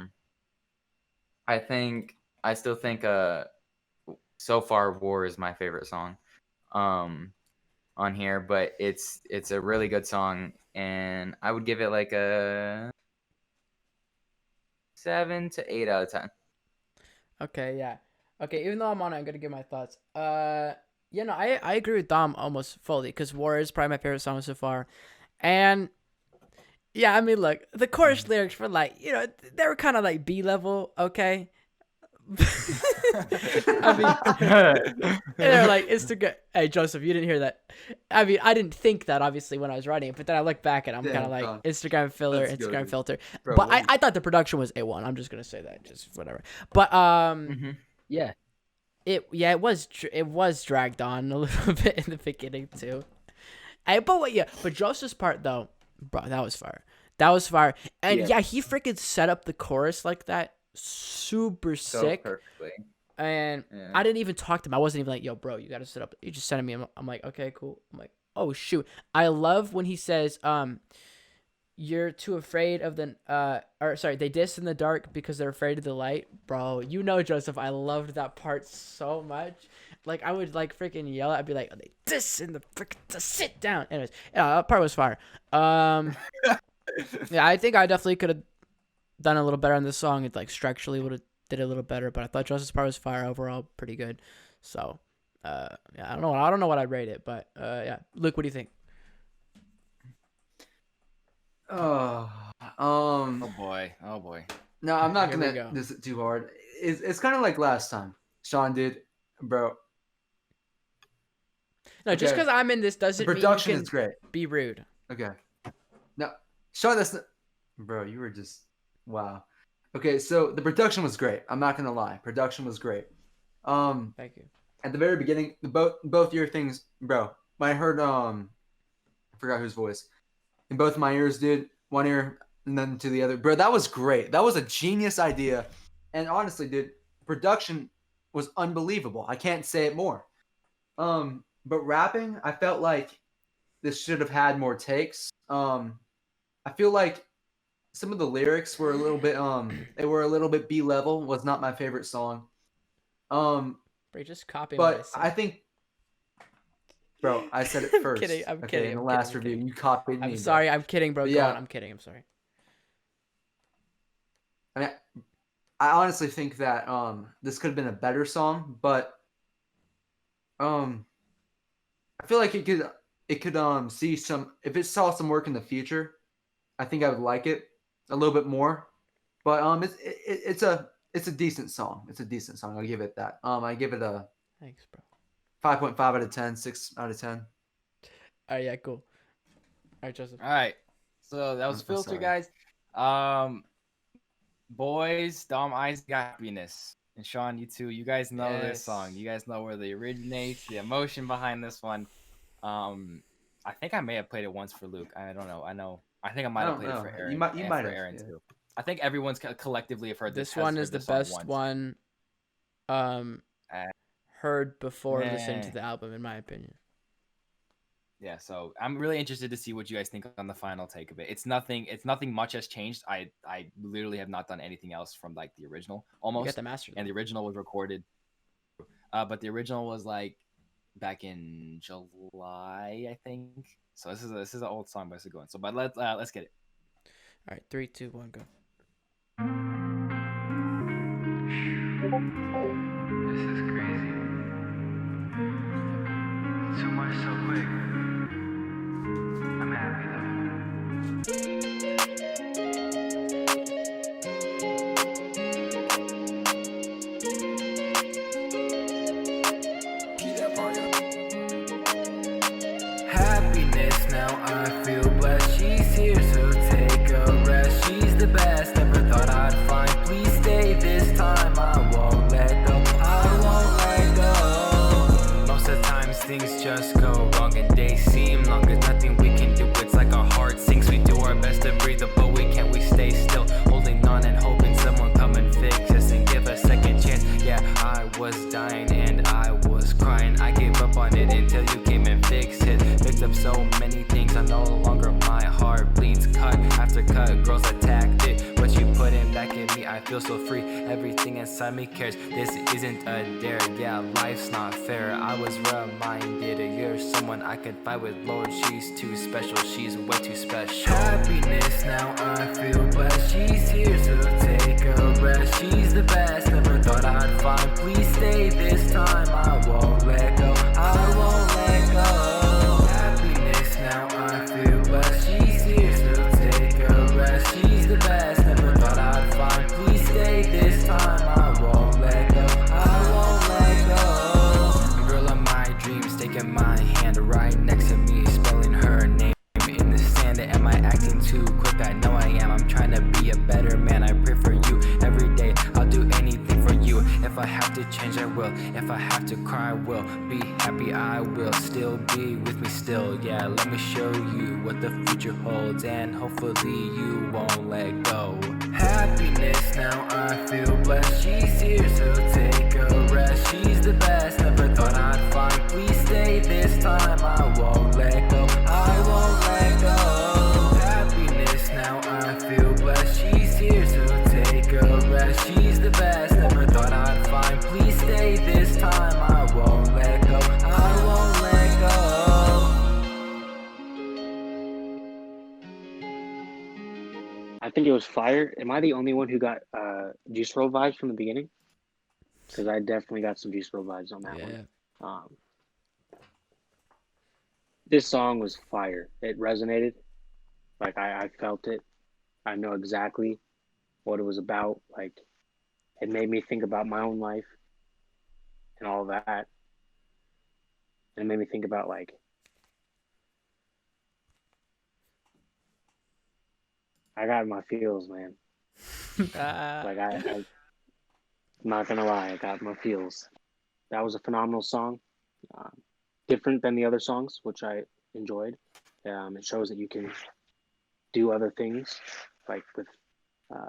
still think so far War is my favorite song on here, but it's a really good song, and I would give it like a 7 to 8 out of 10. Okay, yeah. Okay, even though I'm on it, I'm gonna give my thoughts. You know, I agree with Dom almost fully because War is probably my favorite song so far, and yeah, I mean, look, the chorus lyrics were like, you know, they were kind of like B level, okay. I mean, they're like Instagram. Hey, Joseph, you didn't hear that. I mean, I didn't think that obviously when I was writing it, but then I look back and I'm kind of like Don. Instagram filler, Let's go, Instagram dude. filter. Bro, But what I thought the production was A1. I'm just gonna say that, just whatever. But Yeah. it was dragged on a little bit in the beginning too. But Joseph's part though, bro, that was fire. That was fire. And yeah, he freaking set up the chorus like that super So sick. perfectly. And Yeah. I didn't even talk to him. I wasn't even like, yo, bro, you gotta set up. You just sent me. I'm like, okay, cool. I'm like, oh shoot. I love when he says, you're too afraid of they diss in the dark because they're afraid of the light. Bro, you know, Joseph, I loved that part so much. Like, I would like freaking yell. I'd be like, oh, they diss in the freaking, sit down. Anyways, yeah, that part was fire. Yeah, I think I definitely could have done a little better on this song. It like structurally would have did a little better, but I thought Joseph's part was fire overall, pretty good. So, yeah, I don't know what I'd rate it, but yeah, Luke, what do you think? Oh boy. Oh boy. no, I'm not Here we gonna go. this too hard. It's kind of like last time. Sean did, bro. No, just Okay. because I'm in this The doesn't mean you production can is great. be rude. Okay. No, Sean, that's not, bro. You were just wow. Okay, so the production was great. I'm not gonna lie. Production was great. Thank you. At the very beginning, both your things, bro. When I heard I forgot whose voice. In both my ears, dude. One ear and then to the other. Bro, that was great. That was a genius idea. And honestly, dude, production was unbelievable. I can't say it more. But rapping, I felt like this should have had more takes. I feel like some of the lyrics were a little bit they were a little bit B level. Was not my favorite song. Bro, you just copy what I But said. I think, bro, I said it I'm first. kidding, I'm okay, kidding, in the I'm last kidding, I'm review, kidding. you copied me. I'm bro. sorry, I'm kidding, bro. But Go yeah. on. I'm kidding. I'm sorry. I mean, I honestly think that this could have been a better song, but I feel like it could see some if it saw some work in the future. I think I would like it a little bit more. But it's a decent song. It's a decent song. I'll give it that. I give it a Thanks, bro. 5.5 out of 10, 6 out of 10. All right, yeah, cool. All right, Joseph. All right. So that was I'm Filter, sorry. guys. Boys, Dom, Isaac, Happiness, and Sean, you too. You guys know this Yes. song. You guys know where they originate, the emotion behind this one. I think I may have played it once for Luke. I don't know. I think I might have don't played it know. for You Aaron. might and have, for Aaron yeah. too. I think everyone's collectively have heard This has one heard is the this song best once. one Uh, heard before listening to man. the album, in my opinion. Yeah, so I'm really interested to see what you guys think on the final take of it. It's nothing much has changed. I literally have not done anything else from like the original You almost. got the master. And the original was recorded. But the original was like back in July, I think. So this is an old song, but it's a good one. So but let's get it. All right, 3, 2, 1, go. This is crazy. Too much so quick. I'm happy though. Happiness, now I feel blessed. She's here, so take a rest. She's the best, never thought I'd find. Please stay this time, I won't let go. I won't let go. Most of the times things just go wrong and days seem long. There's nothing we can do, it's like our heart sinks. We do our best to breathe, but was dying and I was crying. I gave up on it until you came and fixed it. Picked up so many things, I'm no longer, my heart bleeds. Cut after cut, girls attacked it. What you put in back in me, I feel so free. Everything inside me cares. This isn't a dare, yeah, life's not fair. I was reminded you're someone I could fight with. Lord, she's too special, she's way too special. Happiness, now I feel blessed. She's here, so take a rest. She's the best, never thought I'd find. Please stay this time, I won't let go. I won't let go. Happiness, now I feel blessed. She's here, so take a rest. She's the best, never thought I'd find. Please stay this time, I won't let go. I won't let go. The girl of my dreams taking my hand right next to me, spelling her name in the sand. Am I acting too quick? I know I am. I'm trying to be a better man. I pray for you every day. I'll do anything for you. If I have to change, I will. If I have to cry, I will. Be happy, I will. Still be with me still. Yeah, let me show you what the future holds, and hopefully you won't let go. Happiness, now I feel blessed. She's here, so take a rest. She's the best, never thought I'd find. Please stay this time, I won't let go. I won't let go. Happiness, now I feel blessed. She's here, so take a rest. She's the best, never thought I'd find. Please stay this time, I won't let go. I won't let go. I think it was fire. Am I the only one who got Juice WRLD vibes from the beginning? Because I definitely got some Juice WRLD vibes on that one. This song was fire. It resonated. Like I felt it. I know exactly what it was about. Like it made me think about my own life and all that. And it made me think about like I got my feels, man. Like I'm not gonna lie, I got my feels. That was a phenomenal song. Different than the other songs, which I enjoyed. It shows that you can do other things, like with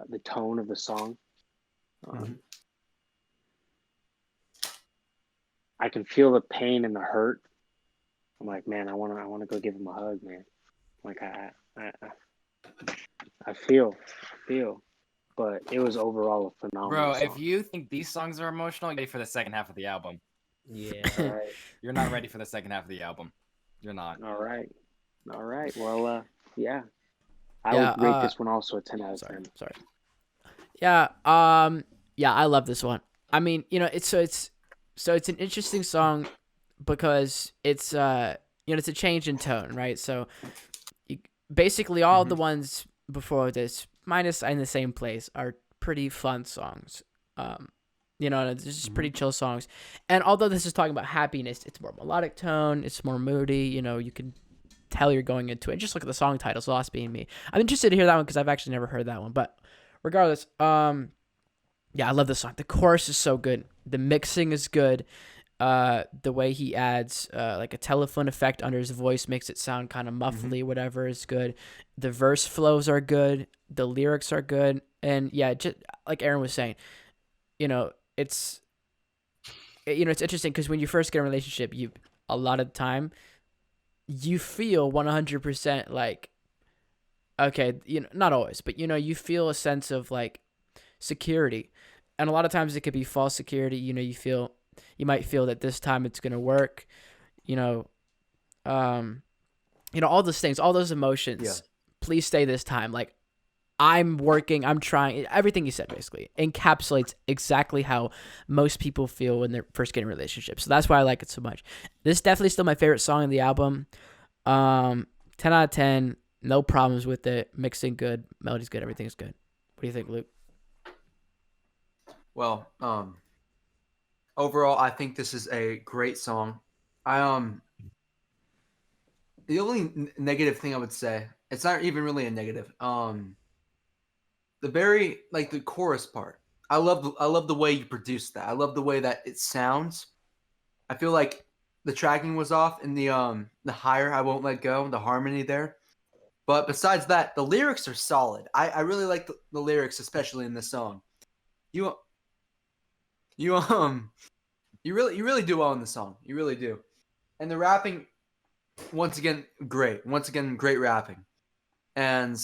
the tone of the song. I can feel the pain and the hurt. I'm like, man, I wanna go give him a hug, man. Like I feel, but it was overall a phenomenal Bro, song. if you think these songs are emotional, you're ready for the second half of the album. Yeah. All right, You're not ready for the second half of the album. You're not. all right. Well, yeah. Yeah, would rate this one also a 10 out of 10. Sorry. Yeah, yeah, I love this one. I mean, you know, it's an interesting song because it's you know, it's a change in tone, right? So basically all the ones before this, minus In the Same Place, are pretty fun songs. You know, it's just pretty chill songs. And although this is talking about happiness, it's more melodic tone, it's more moody, you know, you can tell you're going into it. Just look at the song titles, Lost Being Me. I'm interested to hear that one because I've actually never heard that one. But regardless, yeah, I love this song. The chorus is so good. The mixing is good. The way he adds like a telephone effect under his voice makes it sound kind of muffly, whatever is good. The verse flows are good. The lyrics are good. And yeah, just like Aaron was saying, you know, it's interesting because when you first get in a relationship, a lot of the time you feel 100% like, okay, you know, not always, but you know, you feel a sense of like security. And a lot of times it could be false security. You know, you might feel that this time it's going to work, you know, all those things, all those emotions. Yeah. Please stay this time. Like, I'm working, I'm trying. Everything you said basically encapsulates exactly how most people feel when they're first getting relationships. So that's why I like it so much. This is definitely still my favorite song on the album. 10 out of 10. No problems with it. Mixing good, melody's good, everything's good. What do you think, Luke? Well, overall, I think this is a great song. The only negative thing I would say, it's not even really a negative. The chorus part. I love the way you produced that. I love the way that it sounds. I feel like the tracking was off in the higher I won't let go, the harmony there. But besides that, the lyrics are solid. I really like the lyrics, especially in this song. You You really do well in the song. You really do. And the rapping, once again, great. Once again, great rapping. And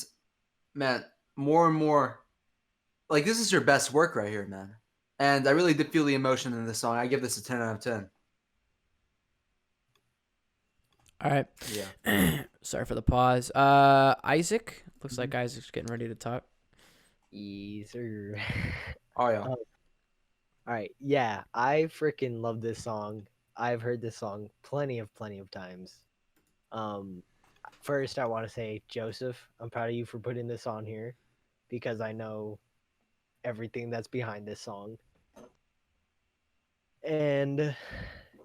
man, more and more, like this is your best work right here, man. And I really did feel the emotion in this song. I give this a 10 out of 10. All right. Yeah. Sorry for the pause. Isaac. Looks like Isaac's getting ready to talk. Easer. Oh yeah. All right. Yeah, I freaking love this song. I've heard this song plenty of times. First I want to say, Joseph, I'm proud of you for putting this on here because I know everything that's behind this song. And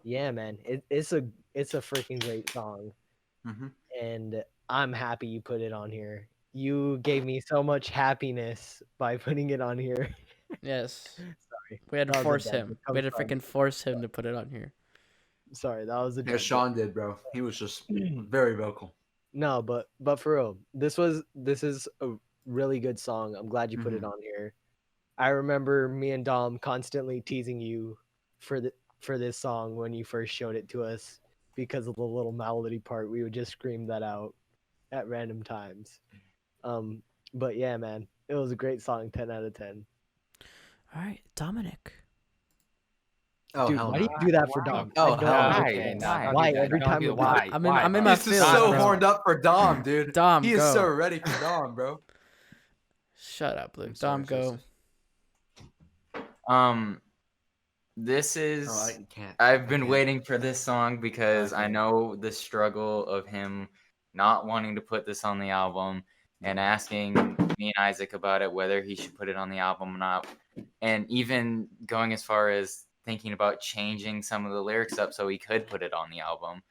yeah, man, it's a freaking great song. Mhm. And I'm happy you put it on here. You gave me so much happiness by putting it on here. Yes. Sorry. We had to That was a force dad him. joke. We had I'm to sorry. freaking force him to put it on here. Sorry, that was a Yeah, dad Sean did, bro. He was just very vocal. No, but for real, this is a really good song. I'm glad you put it Mhm. on here. I remember me and Dom constantly teasing you for this song when you first showed it to us because of the little melody part. We would just scream that out at random times. But yeah, man, it was a great song. 10 out of 10. All right, Dominic. Oh, Dude, hell why do no. you do that for Dom? Oh, I don't hell no. understand. Why? Why Don't do every that. time Don't do we that. Why? I'm Why, in my He's feelings, just so bro. horned up for Dom, dude. Dom, he is go. so ready for Dom, bro. Shut up, Luke. I'm sorry, Dom, go. Joseph. This is. Oh, I can't. I've I been can't. waiting for this song because I Okay. know the struggle of him not wanting to put this on the album and asking me and Isaac about it, whether he should put it on the album or not. And even going as far as thinking about changing some of the lyrics up so he could put it on the album.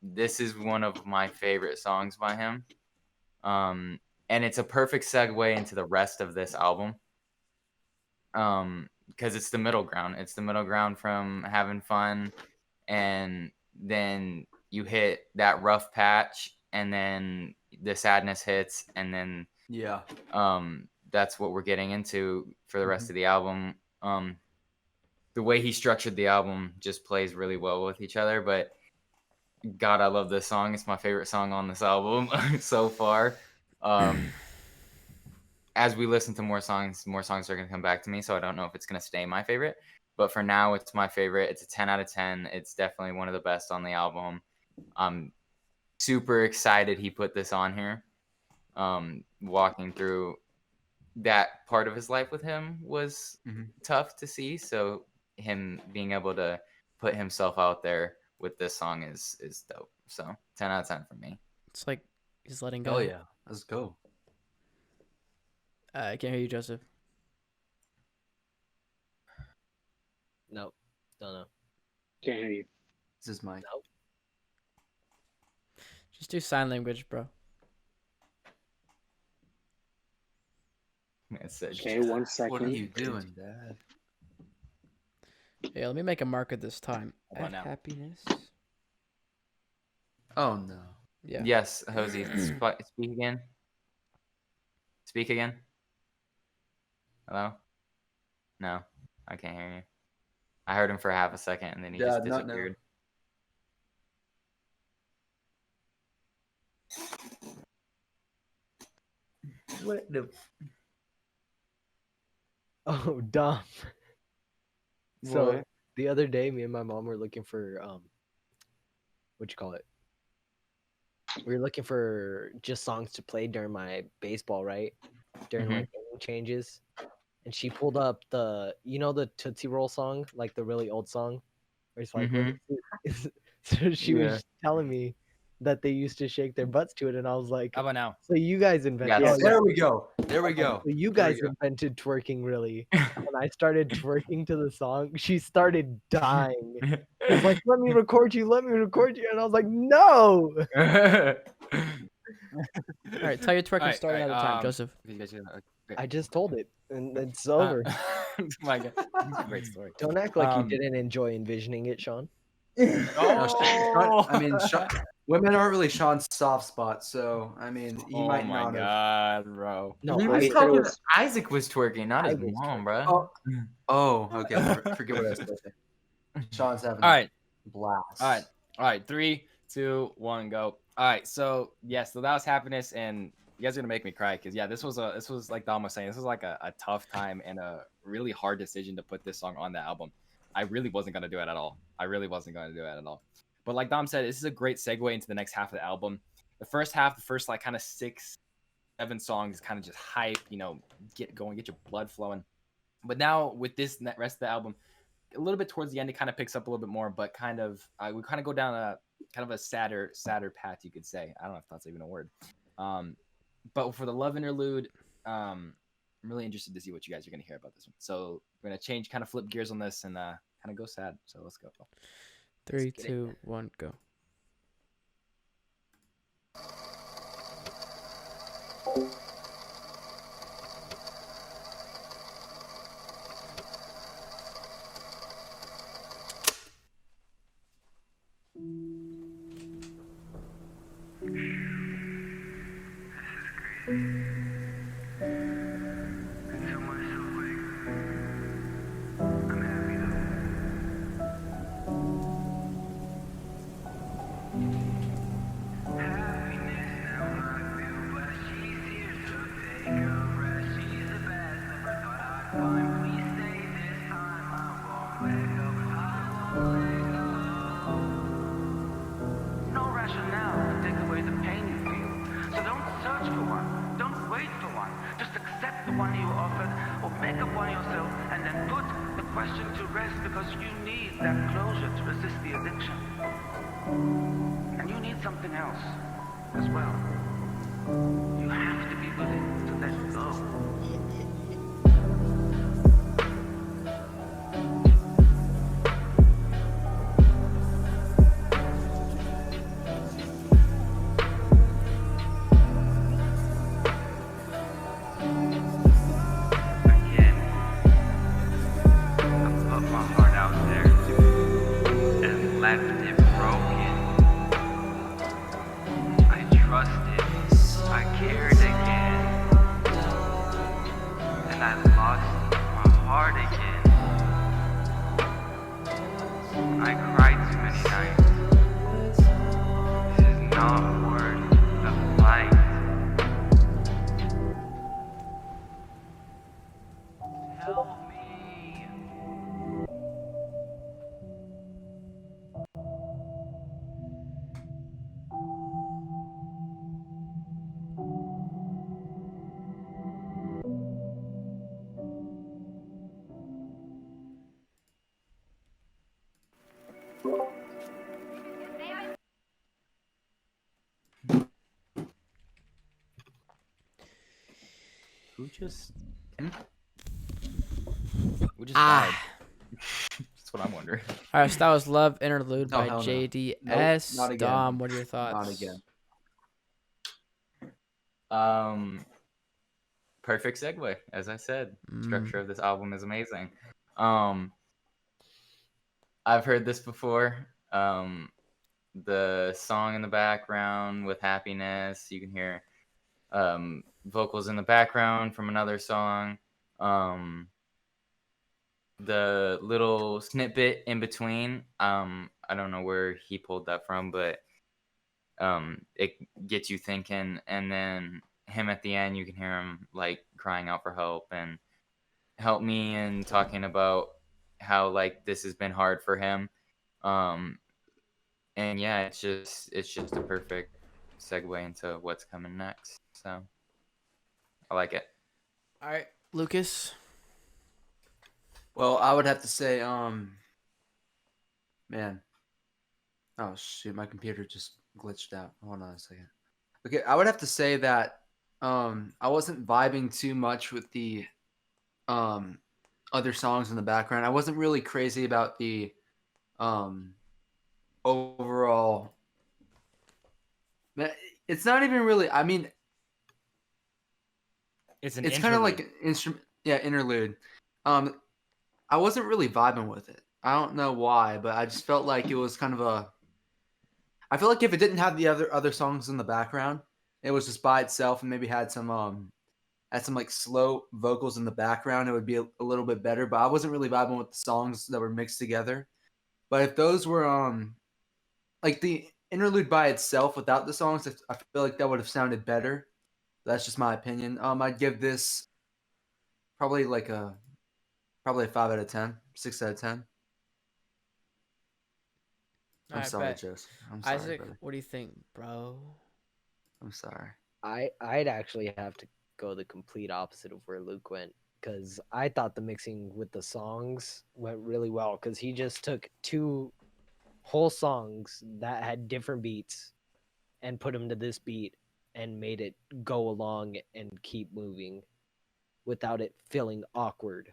This is one of my favorite songs by him. And it's a perfect segue into the rest of this album. Because it's the middle ground. It's the middle ground from having fun, and then you hit that rough patch, and then the sadness hits, and then Yeah. that's what we're getting into for the rest of the album. The way he structured the album just plays really well with each other. But God, I love this song. It's my favorite song on this album so far. As we listen to more songs are going to come back to me. So I don't know if it's going to stay my favorite. But for now, it's my favorite. It's a 10 out of 10. It's definitely one of the best on the album. I'm super excited he put this on here. Walking through that part of his life with him was tough to see. So him being able to put himself out there with this song is dope. So 10 out of 10 for me. It's like he's letting go. Oh yeah. Let's go. I can't hear you, Joseph. Nope. Don't know. Can't hear you. This is Mike. Nope. Just do sign language, bro. Okay, 1 second. What are you doing, Dad? Yeah, let me make a marker this time. Hold on Add now. happiness. Oh no. Yeah. Yes, Hosey, speak again. Speak again. Hello? No, I can't hear you. I heard him for half a second and then he just Yeah, not now. disappeared. What the? Oh, Dom. So What? the other day, me and my mom were looking for what you call it? We were looking for just songs to play during my baseball, right? During like inning changes, and she pulled up the the Tootsie Roll song, like the really old song, where it's like, so she was telling me that they used to shake their butts to it, and I was like, How about now? so you guys invented. Yeah, There we go. There we go. So you There we guys go. invented twerking, really? And I started twerking to the song. She started dying. I was like, "Let me record you. Let me record you." And I was like, "No." All right, tell your twerking story another time, Joseph. I just told it, and it's over. My God, great story. Don't act like you didn't enjoy envisioning it, Sean. No, Sean, I mean, Oh, women aren't really Sean's soft spot, so I mean, he oh might my not have. god, bro. No, He I was said it talking. was. Isaac was twerking, not I his was mom, twerking. bro. Oh, okay. Forget what I said. Sean's having All a right. blast. All right. 3, 2, 1, go. All right. So so that was happiness, and you guys are gonna make me cry because this was like Dom was saying, this was like a tough time and a really hard decision to put this song on the album. I really wasn't gonna do it at all. I really wasn't gonna do it at all. But like Dom said, this is a great segue into the next half of the album. The first half, the first like kind of 6, 7 songs, kind of just hype. Get going, get your blood flowing. But now with this rest of the album, a little bit towards the end, it kind of picks up a little bit more, but kind of we kind of go down a kind of a sadder path, you could say. I don't know if that's even a word. But for the love interlude, I'm really interested to see what you guys are gonna hear about this one. So we're gonna change, kind of flip gears on this, and kind of go sad. So let's go. 3, get it. 2, 1, go. It's so much so quick. I'm happy though. Happiness now I feel, but she's here to take a rest. She's the best. Never thought I'd find. Please stay this time. I won't let go. I won't let go. No rationale to take away the pain you feel. So don't search for one. Don't wait for one. Just accept the one you offered, or make up one yourself, and then put the question to rest, because you need that closure to resist the addiction. And you need something else as well. You have to be willing to let go. Again, I put my heart out there and left it broken. I trusted, I cared again, and I lost my heart again. I cried too many nights. This is not worth the fight. Help me. Who just died? Ah. That's what I'm wondering. All right, so that was Love Interlude No, by hell no. JDS. Not again. Dom, what are your thoughts? Not again. Perfect segue, as I said. Structure of this album is amazing. I've heard this before. The song in the background with Happiness, you can hear vocals in the background from another song. The little snippet in between, I don't know where he pulled that from, but it gets you thinking. And then him at the end, you can hear him like crying out for help and help me, and talking about how like this has been hard for him. And yeah, it's just a perfect segue into what's coming next. So I like it. All right, Lucas. Well, I would have to say, man. Oh shoot, my computer just glitched out. Hold on a second. Okay, I would have to say that I wasn't vibing too much with the other songs in the background. I wasn't really crazy about the overall. It's not even really. I mean, It's an it's kind of interlude. like an instrument. Yeah, interlude. I wasn't really vibing with it. I don't know why, but I just felt like it was kind of a. I feel like if it didn't have the other songs in the background, it was just by itself and maybe had some like slow vocals in the background, it would be a little bit better. But I wasn't really vibing with the songs that were mixed together. But if those were like the interlude by itself without the songs, I feel like that would have sounded better. That's just my opinion. I'd give this probably like a probably a 5 out of 10, 6 out of 10. All I'm right, sorry, bet. Joseph. I'm sorry, Isaac, brother. what do you think, bro? I'm sorry. I'd actually have to go the complete opposite of where Luke went because I thought the mixing with the songs went really well because he just took two whole songs that had different beats and put them to this beat and made it go along and keep moving without it feeling awkward.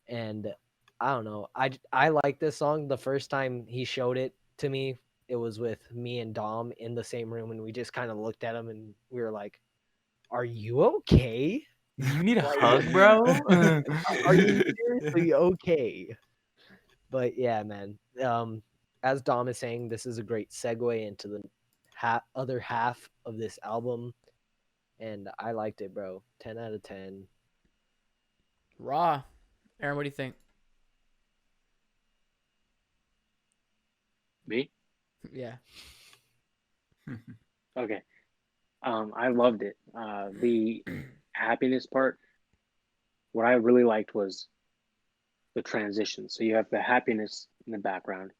And I don't know, I like this song. The first time he showed it to me, it was with me and Dom in the same room, and we just kind of looked at him and we were like, "Are you okay? You need a Like, hug, bro. are you seriously okay?" But yeah, man. As Dom is saying, this is a great segue into the other half of this album, and I liked it, bro. 10 out of 10. Raw. Aaron, what do you think? Me? Yeah. Okay. I loved it. The happiness part, what I really liked was the transition. So you have the happiness in the background,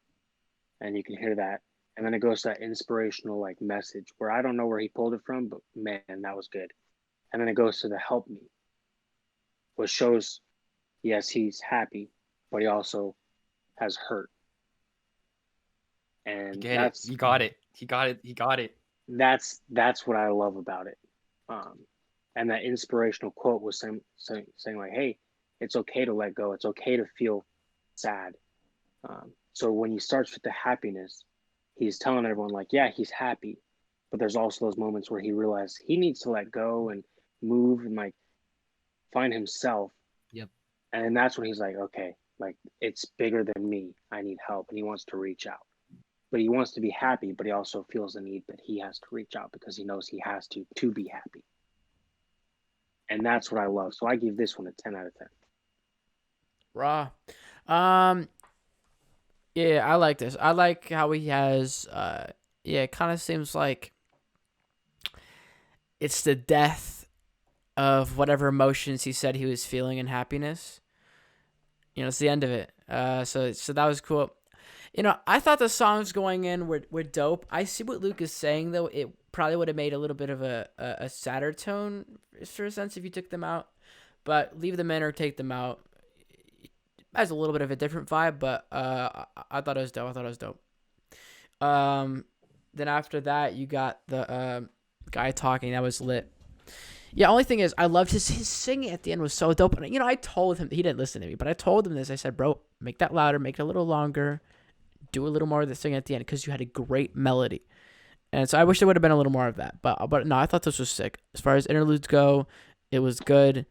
and you can hear that, and then it goes to that inspirational like message where I don't know where he pulled it from, but man, that was good. And then it goes to the help me, which shows yes, he's happy, but he also has hurt, and Get it. He got it. He got it. He got it. that's what I love about it. Um, and that inspirational quote was saying like, "Hey, it's okay to let go. It's okay to feel sad." So when he starts with the happiness, he's telling everyone like, "Yeah, he's happy," but there's also those moments where he realizes he needs to let go and move and like find himself. Yep. And that's when he's like, "Okay, like it's bigger than me. I need help," and he wants to reach out. But he wants to be happy, but he also feels the need that he has to reach out because he knows he has to be happy. And that's what I love. So I give this one a 10 out of 10. Raw. Um, yeah, I like this. I like how he has yeah, it kind of seems like it's the death of whatever emotions he said he was feeling in happiness. You know, it's the end of it. So that was cool. You know, I thought the songs going in were dope. I see what Luke is saying though. It probably would have made a little bit of a sadder tone for a sense if you took them out. But leave them in or take them out. It has a little bit of a different vibe, but I thought it was dope. I thought it was dope. Then after that, you got the guy talking. That was lit. Yeah, only thing is, I loved his singing at the end was so dope. And, you know, I told him, he didn't listen to me, but I told him this. I said, bro, make that louder, make it a little longer, do a little more of the singing at the end because you had a great melody. And so I wish there would have been a little more of that. But no, I thought this was sick. As far as interludes go, it was good.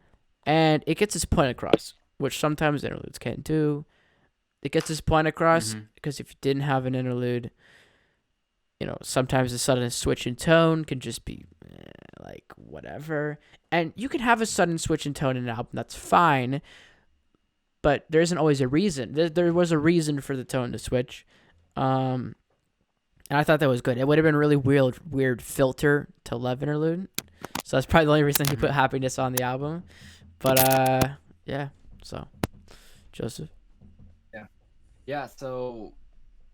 And it gets its point across, which sometimes interludes can't do. It gets its point across because if you didn't have an interlude, you know, sometimes the sudden switch in tone can just be like whatever. And you can have a sudden switch in tone in an album, that's fine. But there isn't always a reason. There was a reason for the tone to switch. And I thought that was good. It would have been a really weird filter to Love interlude. So that's probably the only reason he put Happiness on the album. But yeah. So Joseph. Yeah. So,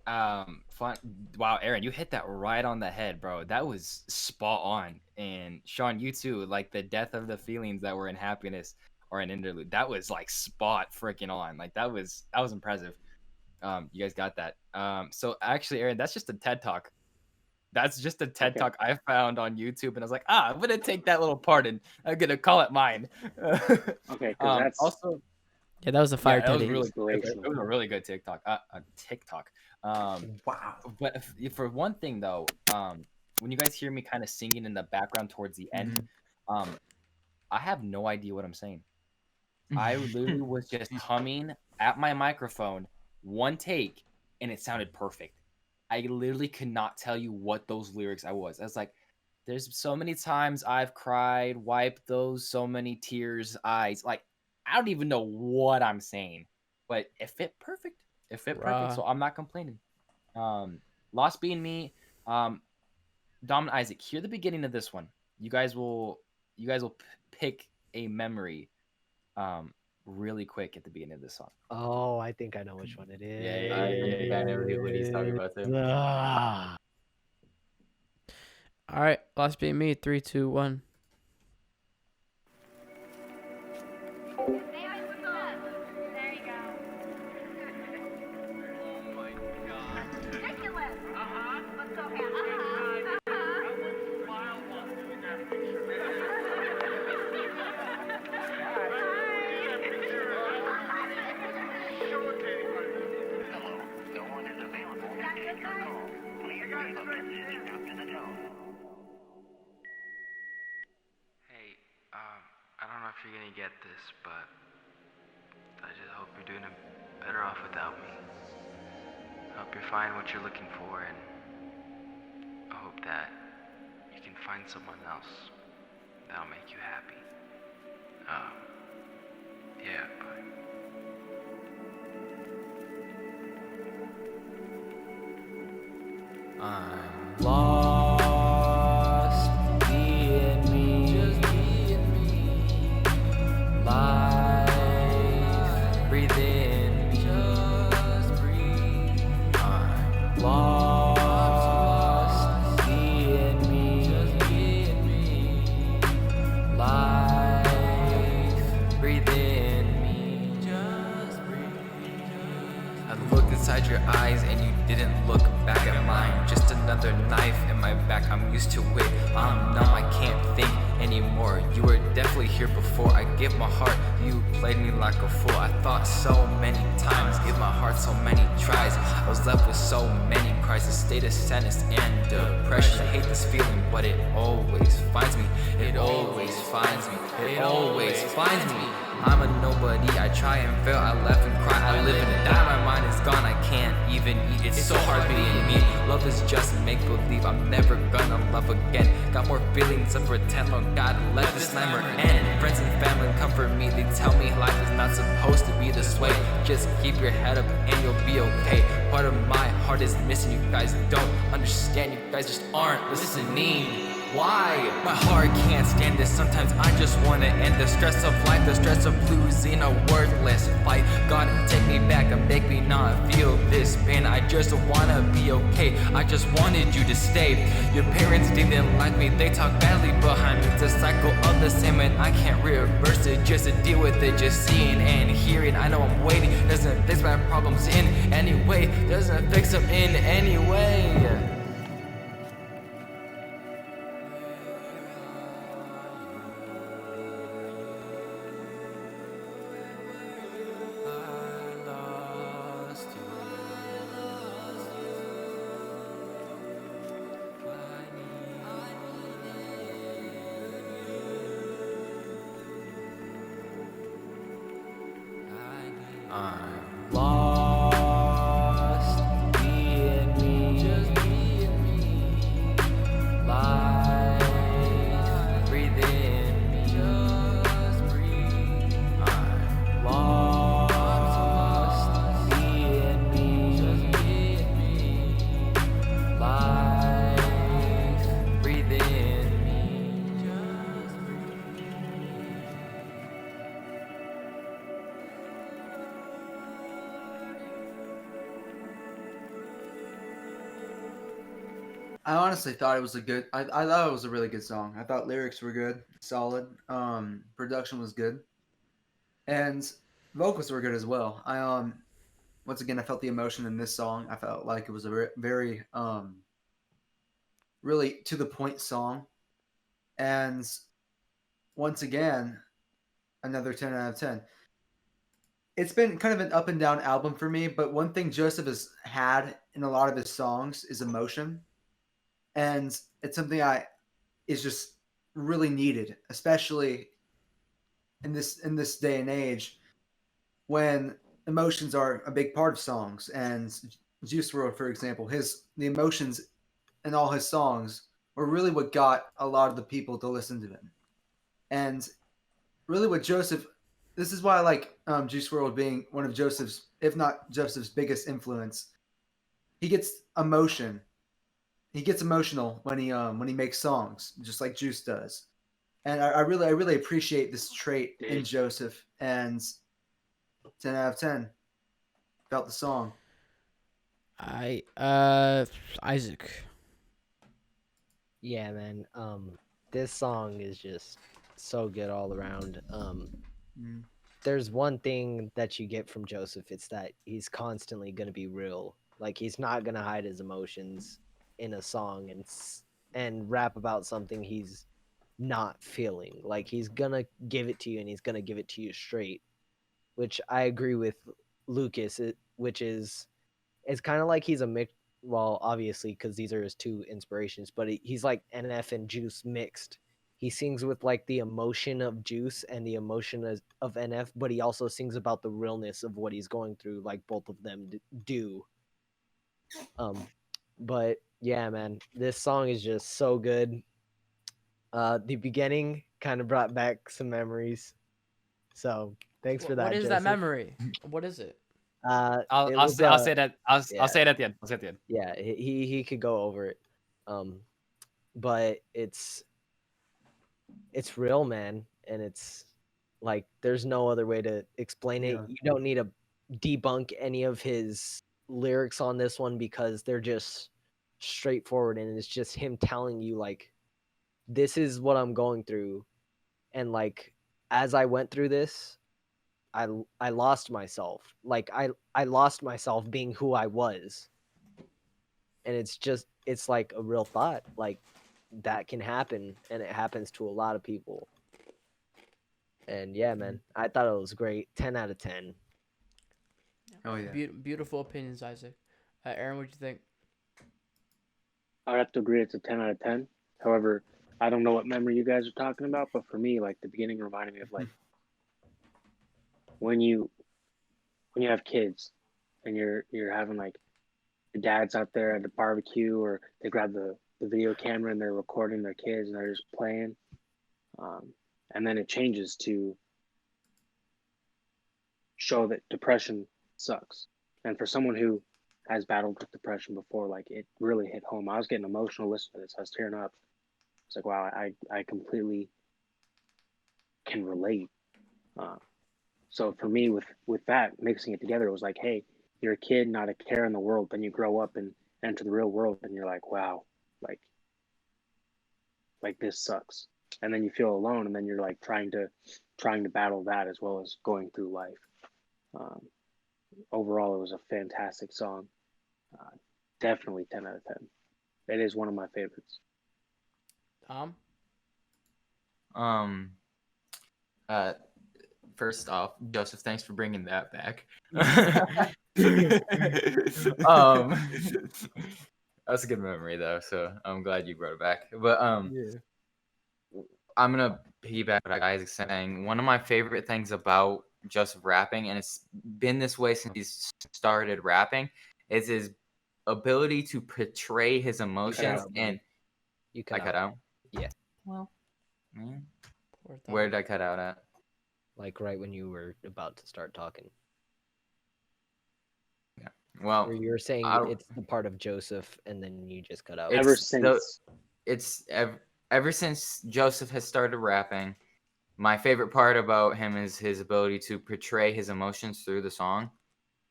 fun. Wow, Aaron, you hit that right on the head, bro. That was spot on. And Sean, you too. Like the death of the feelings that were in Happiness or an interlude. That was like spot freaking on. Like that was impressive. You guys got that. So actually, Aaron, that's just a TED talk. That's just a TED Okay. talk I found on YouTube, and I was like, I'm gonna take that little part and I'm gonna call it mine. Okay, because that's Also, Yeah, that was a fire yeah, that was teddy. really inspirational. it was a really good TikTok. TikTok. Wow. But for one thing though, when you guys hear me kind of singing in the background towards the end, I have no idea what I'm saying. I literally was just humming at my microphone, one take, and it sounded perfect. I literally could not tell you what those lyrics I was. I was like, there's so many times I've cried, wiped those so many tears, eyes. Like, I don't even know what I'm saying, but it fit perfect. It fit perfect, Bruh. so I'm not complaining. Lost being me, Dom and Isaac, hear the beginning of this one. You guys will pick a memory, um, really quick at the beginning of this song. Oh, I think I know which one it is. Yeah, I think I know what he's talking about too. Ah. All right, Lost being me. 3, 2, 1. Hey, I don't know if you're gonna get this, but I just hope you're doing better off without me. I hope you find what you're looking for, and I hope that you can find someone else that'll make you happy. Yeah, bye. I'm lost, being me, just being me. Life, breathe in me, just breathe. I'm lost, being me, just being me. Life, breathe in me, just breathe. I looked inside your eyes and you didn't look back at mine. Just another knife in my back, I'm used to it. I'm numb, I can't think anymore. You were definitely here before. I give my heart, you played me like a fool. I thought so many times, give my heart so many tries. I was left with so many cries, a state of sadness and depression. I hate this feeling, but it always finds me. It always finds me. It always finds me. I'm a nobody, I try and fail, I laugh and cry, I live and die, my mind is gone, I can't even eat, it's so hard being me. Love is just make-believe, I'm never gonna love again. Got more feelings than pretend, Lord God, let this nightmare end. Friends and family comfort me, they tell me life is not supposed to be this way. Just keep your head up and you'll be okay. Part of my heart is missing, you guys don't understand, you guys just aren't listening. Why? My heart can't stand this. Sometimes I just wanna end the stress of life, the stress of losing a worthless fight. God, take me back and make me not feel this pain. I just wanna be okay. I just wanted you to stay. Your parents didn't like me, they talk badly behind me. It's a cycle of the same and I can't reverse it. Just to deal with it, just seeing and hearing. I know I'm waiting, doesn't fix my problems in any way. Doesn't fix them in any way. I'm lost, being me, just being me. Life, breathe in me, just breathe. I'm lost, being me, just being me. Life, breathe in me, just breathe. I honestly thought it was a good. I thought it was a really good song. I thought lyrics were good, solid. Production was good, and vocals were good as well. Once again, I felt the emotion in this song. I felt like it was a very really to the point song, and once again, another 10 out of 10. It's been kind of an up and down album for me, but one thing Joseph has had in a lot of his songs is emotion, and it's something I is just really needed, especially in this day and age when emotions are a big part of songs, and Juice WRLD, for example, the emotions in all his songs were really what got a lot of the people to listen to him. And really, what Joseph, this is why I like Juice WRLD being one of Joseph's, if not Joseph's biggest influence. He gets emotion. He gets emotional when he makes songs, just like Juice does. And I really appreciate this trait in Dude, Joseph. And 10 out of 10 felt the song. Isaac. Yeah, man. This song is just so good all around. Mm. There's one thing that you get from Joseph. It's that he's constantly gonna be real. Like he's not gonna hide his emotions in a song and rap about something he's not feeling. Like he's gonna give it to you, and he's gonna give it to you straight. Which I agree with Lucas. Which is it's kind of like he's a mix. Well, obviously, because these are his two inspirations, but he's like NF and Juice mixed. He sings with like the emotion of Juice and the emotion of NF, but he also sings about the realness of what he's going through, like both of them do. Um, but yeah, man, this song is just so good. The beginning kind of brought back some memories. So thanks for that, What is that Joseph. memory? What is it? It was I'll say that I'll yeah. say it at the end. I'll say it at the end. Yeah, he could go over it. But it's real, man, and it's like there's no other way to explain it. Yeah. You don't need to debunk any of his lyrics on this one because they're just straightforward, and it's just him telling you like this is what I'm going through, and like as I went through this, I lost myself. Like I lost myself being who I was. And it's like a real thought. Like that can happen, and it happens to a lot of people. And yeah, man, I thought it was great. 10 out of 10. Oh yeah. Beautiful opinions, Isaac. Aaron, what do you think? I would have to agree it's a 10 out of 10. However, I don't know what memory you guys are talking about, but for me, like the beginning reminded me of like when you have kids and you're having like the dads out there at the barbecue, or they grab the video camera and they're recording their kids and they're just playing. Um, and then it changes to show that depression sucks. And for someone who has battled with depression before, like it really hit home. I was getting emotional listening to this. I was tearing up. It's like, wow, I completely can relate. Uh, so for me, with that mixing it together, it was like, hey, you're a kid, not a care in the world. Then you grow up and enter the real world, and you're like, wow, like this sucks. And then you feel alone, and then you're like trying to battle that as well as going through life. Um, Overall, it was a fantastic song. Uh, Definitely 10 out of 10. It is one of my favorites. Tom? First off, Joseph, thanks for bringing that back. That's a good memory though, so I'm glad you brought it back. But Yeah. I'm gonna piggyback what Isaac's saying. One of my favorite things about Joseph rapping, and it's been this way since he's started rapping, is his ability to portray his emotions. out, And You I cut out. Yeah. Well, man, Poor Tom. where did I cut out at? Like right when you were about to start talking. Well, Or you were saying I- it's the part of Joseph, and then you just cut out. It's Ever since it's ever since Joseph has started rapping, my favorite part about him is his ability to portray his emotions through the song,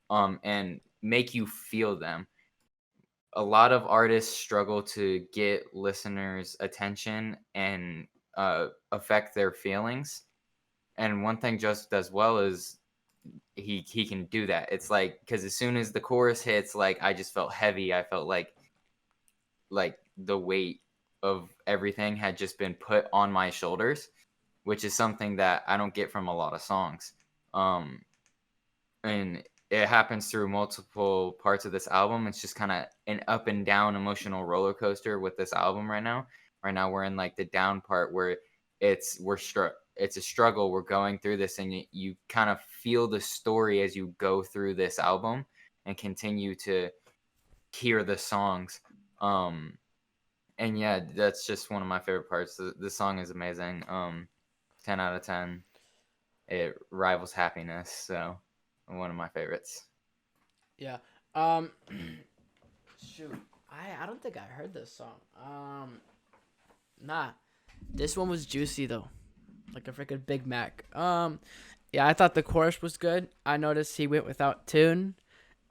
and make you feel them. A lot of artists struggle to get listeners' attention and affect their feelings. And one thing Joseph does well is he can do that. It's like, because as soon as the chorus hits, like I just felt heavy. I felt like the weight of everything had just been put on my shoulders, which is something that I don't get from a lot of songs. And it happens through multiple parts of this album. It's just kind of an up and down emotional roller coaster with this album right now. Right now we're in like the down part where it's a struggle. We're going through this, and you kind of feel the story as you go through this album and continue to hear the songs. And yeah, that's just one of my favorite parts. The song is amazing. 10 out of 10. It rivals Happiness, so one of my favorites. Yeah. Shoot. I don't think I heard this song. Nah. This one was juicy though. Like a freaking Big Mac. Yeah, I thought the chorus was good. I noticed he went without tune.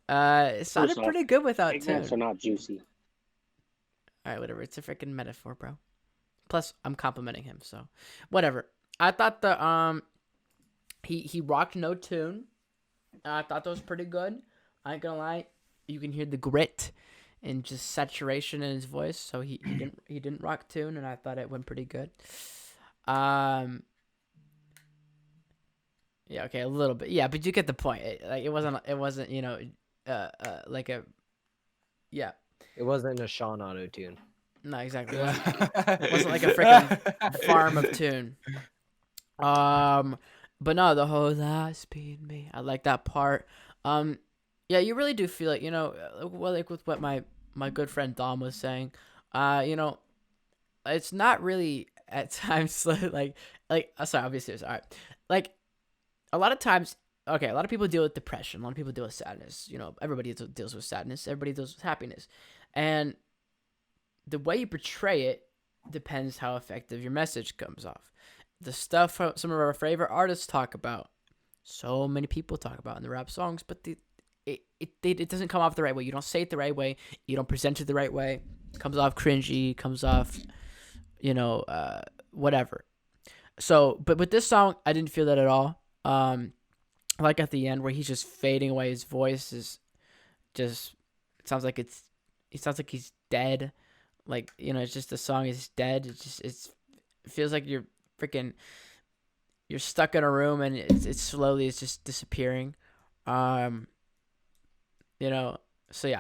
It sounded First off, pretty good without Big Macs are tune. not juicy. Alright, whatever. It's a freaking metaphor, bro. Plus, I'm complimenting him, so whatever. I thought the he rocked no tune. I thought that was pretty good. I ain't gonna lie. You can hear the grit and just saturation in his voice. So he didn't rock tune, and I thought it went pretty good. Yeah, okay, a little bit. Yeah, but you get the point. It wasn't like a yeah. It wasn't a Sean auto tune. No, exactly. It wasn't like a freaking farm of tune. But no, the whole last being me. I like that part. Yeah, you really do feel it. Well, like with what my good friend Dom was saying. It's not really at times like sorry, obviously it's all right. Like a lot of times, okay, a lot of people deal with depression. A lot of people deal with sadness. Everybody deals with sadness. Everybody deals with happiness, and the way you portray it depends how effective your message comes off. The stuff some of our favorite artists talk about, so many people talk about in the rap songs, but it doesn't come off the right way. You don't say it the right way. You don't present it the right way. It comes off cringy. Comes off, whatever. So, but with this song, I didn't feel that at all. Like at the end where he's just fading away. His voice is just, it sounds like he's dead. Like, it's just the song is dead. It feels like you're stuck in a room and it's just disappearing. So yeah,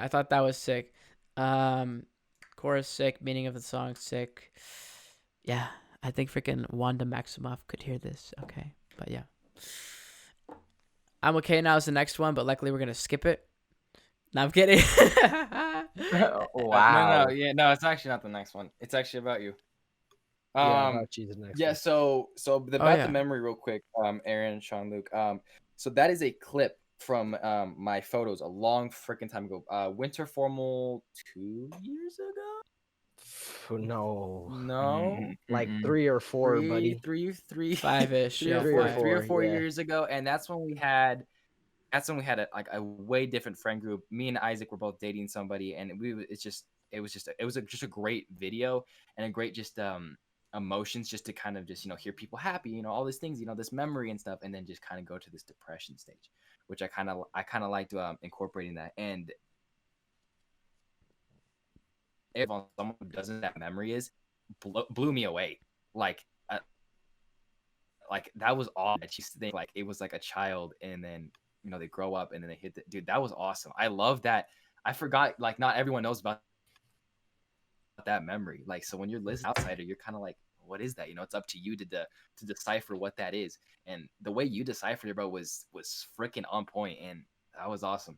I thought that was sick. Chorus sick, meaning of the song sick. Yeah, I think freaking Wanda Maximoff could hear this. Okay, but yeah. I'm okay now is the next one, but luckily we're gonna skip it. No, I'm kidding. Wow. No, it's actually not the next one. It's actually about you. Yeah, about you the next Yeah, one. so yeah. the memory real quick, Aaron, Sean, Luke. So that is a clip from my photos a long freaking time ago. Winter formal 2 years ago. No, No, like 3 or 4, buddy. three, 5-ish. three Yeah, or five. 4 Yeah. years ago, and that's when we had a way different friend group. Me and Isaac were both dating somebody, and it was just a great video and a great just emotions just to kind of just hear people happy, all these things, this memory and stuff, and then just kind of go to this depression stage, which I kind of liked incorporating that. And if someone who doesn't have memory blew me away, like that was all that she's think like it was like a child, and then they grow up and then they hit the dude. That was awesome. I love that. I forgot, like, not everyone knows about that memory. Like, so when you're listening outsider, you're kind of like, what is that? It's up to you to decipher what that is. And the way you deciphered it, bro, was freaking on point, and that was awesome.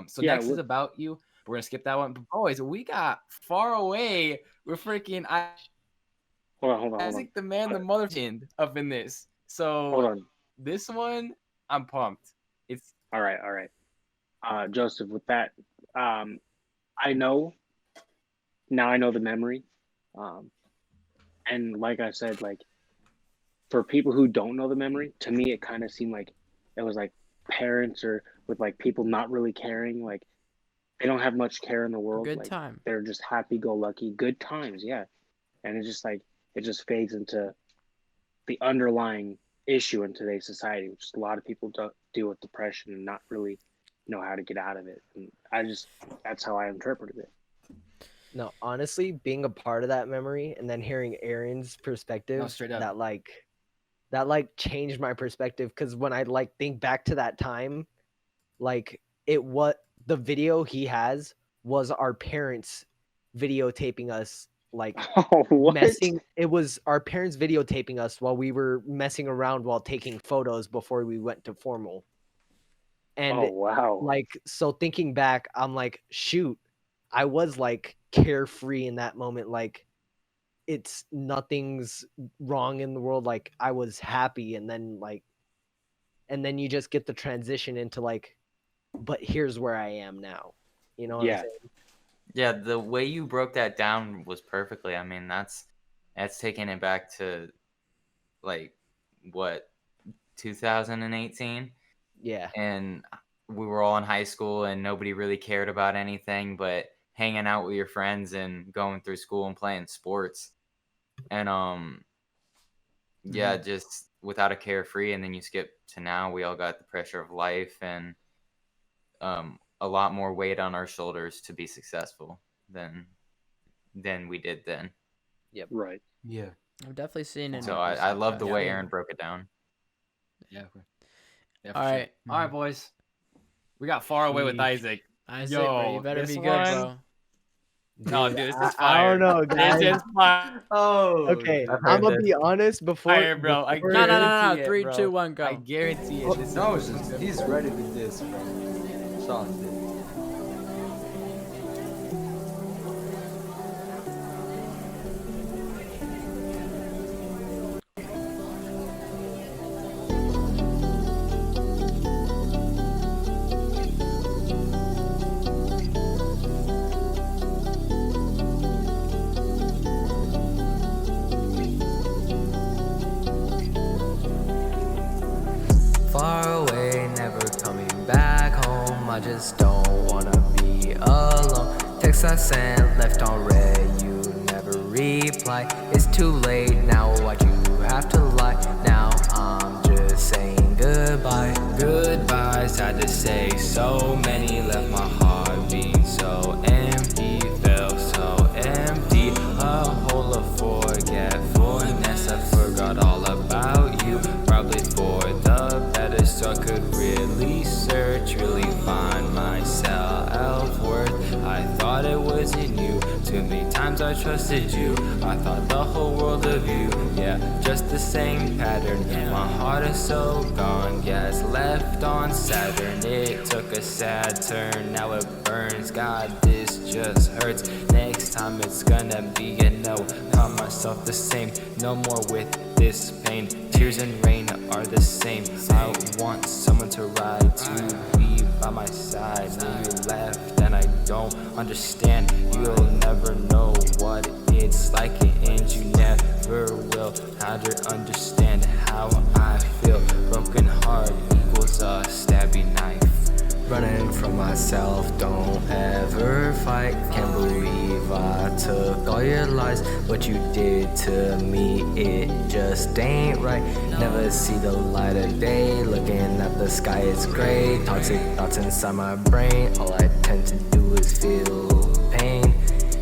So Yeah, next is about you. We're gonna skip that one. But boys, we got far away. We're freaking Hold on. Isaac the man, the mother up in this. So Hold on. this one, I'm pumped. It's All right. Joseph, with that, I know the memory, and like I said, like for people who don't know the memory, to me it kind of seemed like it was like parents or with like people not really caring, like they don't have much care in the world. Good like, time. They're just happy-go-lucky, good times, yeah. And it's just like it just fades into the underlying issue in today's society, which is a lot of people deal with depression and not really know how to get out of it. And that's how I interpreted it. No, honestly, being a part of that memory and then hearing Aaron's perspective, No, straight up. that like changed my perspective, because when I like think back to that time, like what the video he has was our parents videotaping us like Oh, what? messing. It was our parents videotaping us while we were messing around while taking photos before we went to formal. And Oh, wow. like, so thinking back, I'm like, shoot, I was like carefree in that moment. Like, it's nothing's wrong in the world. Like, I was happy. And then you just get the transition into like, but here's where I am now. You know what I'm Yeah. saying? Yeah, the way you broke that down was perfectly. I mean, that's taking it back to like what 2018, Yeah. and we were all in high school and nobody really cared about anything but hanging out with your friends and going through school and playing sports. And yeah, just without a carefree, and then you skip to now, we all got the pressure of life and a lot more weight on our shoulders to be successful than we did then. Yep. Right. Yeah. I'm definitely seeing it. So I love the Yeah. way Aaron broke it down. Yeah. Yeah. All For sure. right. All right, boys. We got Far Away with Sheesh. Isaac. Isaac, bro, you Yo, better this be good, one. bro. No, dude, this is I fire. don't know, guys. This is fire, Oh. Okay, I've I'm heard gonna this. be honest. Before, bro. I before- No, guarantee it, 3, bro. 2, 1, go. I guarantee it. This No, is it's just, he's ready to diss, bro. Sean did. Far away, never coming back home. I just don't wanna be alone. Text I sent, left on red, you never reply. It's too late now, why'd you have to lie? Now I'm just saying goodbye. Goodbyes, had to say so many, left my heart being so empty. Felt so empty, a hole of forgetfulness. I forgot all about you, probably for the better, so I could really search, really find my self-worth. I thought it was in you, too many times I trusted you. I thought the whole world of you, yeah, just the same pattern. My heart is so gone, gas left on Saturn. It took a sad turn, now it burns. God, this just hurts. Next time it's gonna be a no. Taught myself the same, no more with this pain. Tears and rain are the same. I want someone to ride, to be by my side. Now you left and I don't understand. You'll never know what it's like, and you never will. How to understand how I feel. Broken heart equals a stabby knife. Running from myself, don't ever fight. Can't believe I took all your lies. What you did to me, it just ain't right. Never see the light of day. Looking at the sky, it's gray. Toxic thoughts inside my brain. All I tend to do is feel pain.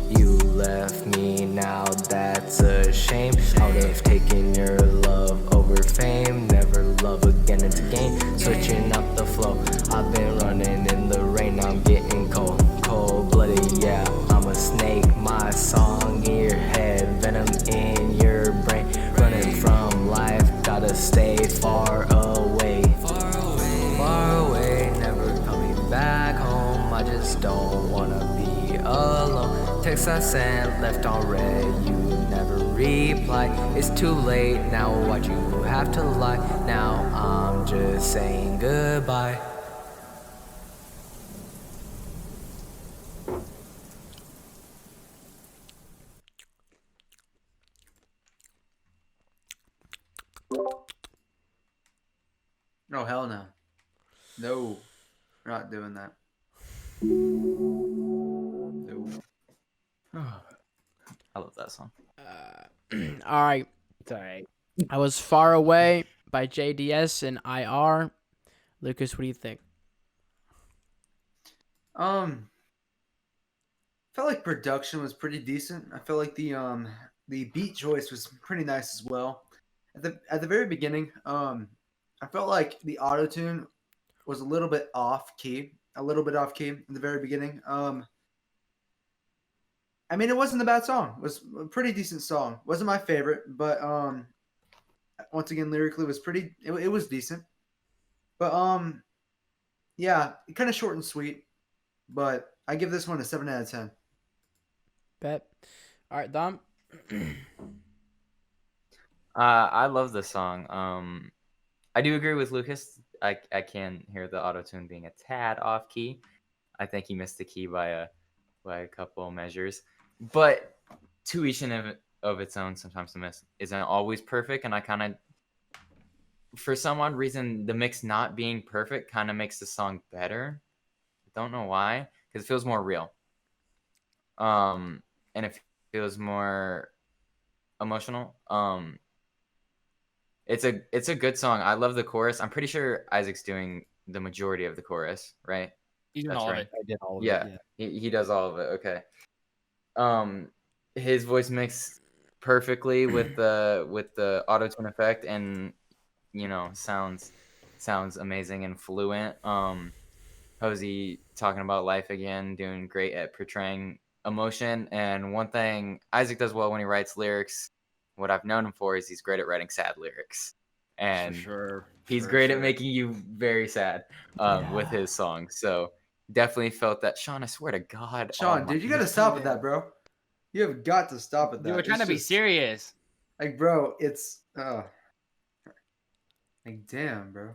You left me, now that's a shame. I would have taken your love over fame. Never love again, it's a game. Switching up the flow. I've been running in the rain, I'm getting cold. Cold-blooded, yeah, I'm a snake. My song in your head, venom in your brain. Running from life, gotta stay far away. Far away, never coming back home. I just don't wanna be alone. Text I sent, left on red, you never reply. It's too late now, why'd you have to lie? Now I'm just saying goodbye. Oh, hell no. No. We're not doing that. No. I love that song. All right. It's all right. I was Far Away by JDS and IR. Lucas, what do you think? Felt like production was pretty decent. I felt like the beat choice was pretty nice as well. At the very beginning, I felt like the auto tune was a little bit off key, in the very beginning. I mean, it wasn't a bad song. It was a pretty decent song. Wasn't my favorite, but once again, lyrically was pretty. It was decent, but yeah, kind of short and sweet. But I give this one a 7 out of 10. Bet. All right, Dom. I love the song. I do agree with Lucas. I can hear the auto tune being a tad off key. I think he missed the key by a couple measures, but to each and of its own. Sometimes the mix isn't always perfect, and I kind of, for some odd reason, the mix not being perfect kind of makes the song better. I don't know why, because it feels more real. And it feels more emotional. It's a good song. I love the chorus. I'm pretty sure Isaac's doing the majority of the chorus, right? He's doing That's all right. of it. I did all of Yeah, it. Yeah. he does all of it. Okay. His voice mixed perfectly with the auto tune effect, and sounds amazing and fluent. Hosey talking about life again, doing great at portraying emotion. And one thing Isaac does well when he writes lyrics, what I've known him for, is he's great at writing sad lyrics, For and sure. he's For great at sure. making you very sad with his songs. So definitely felt that. Sean, I swear to God, Sean, dude, you gotta stop with that, bro. You have got to stop with that. Dude, we're trying It's to be just- serious. Like, bro, it's like, damn, bro,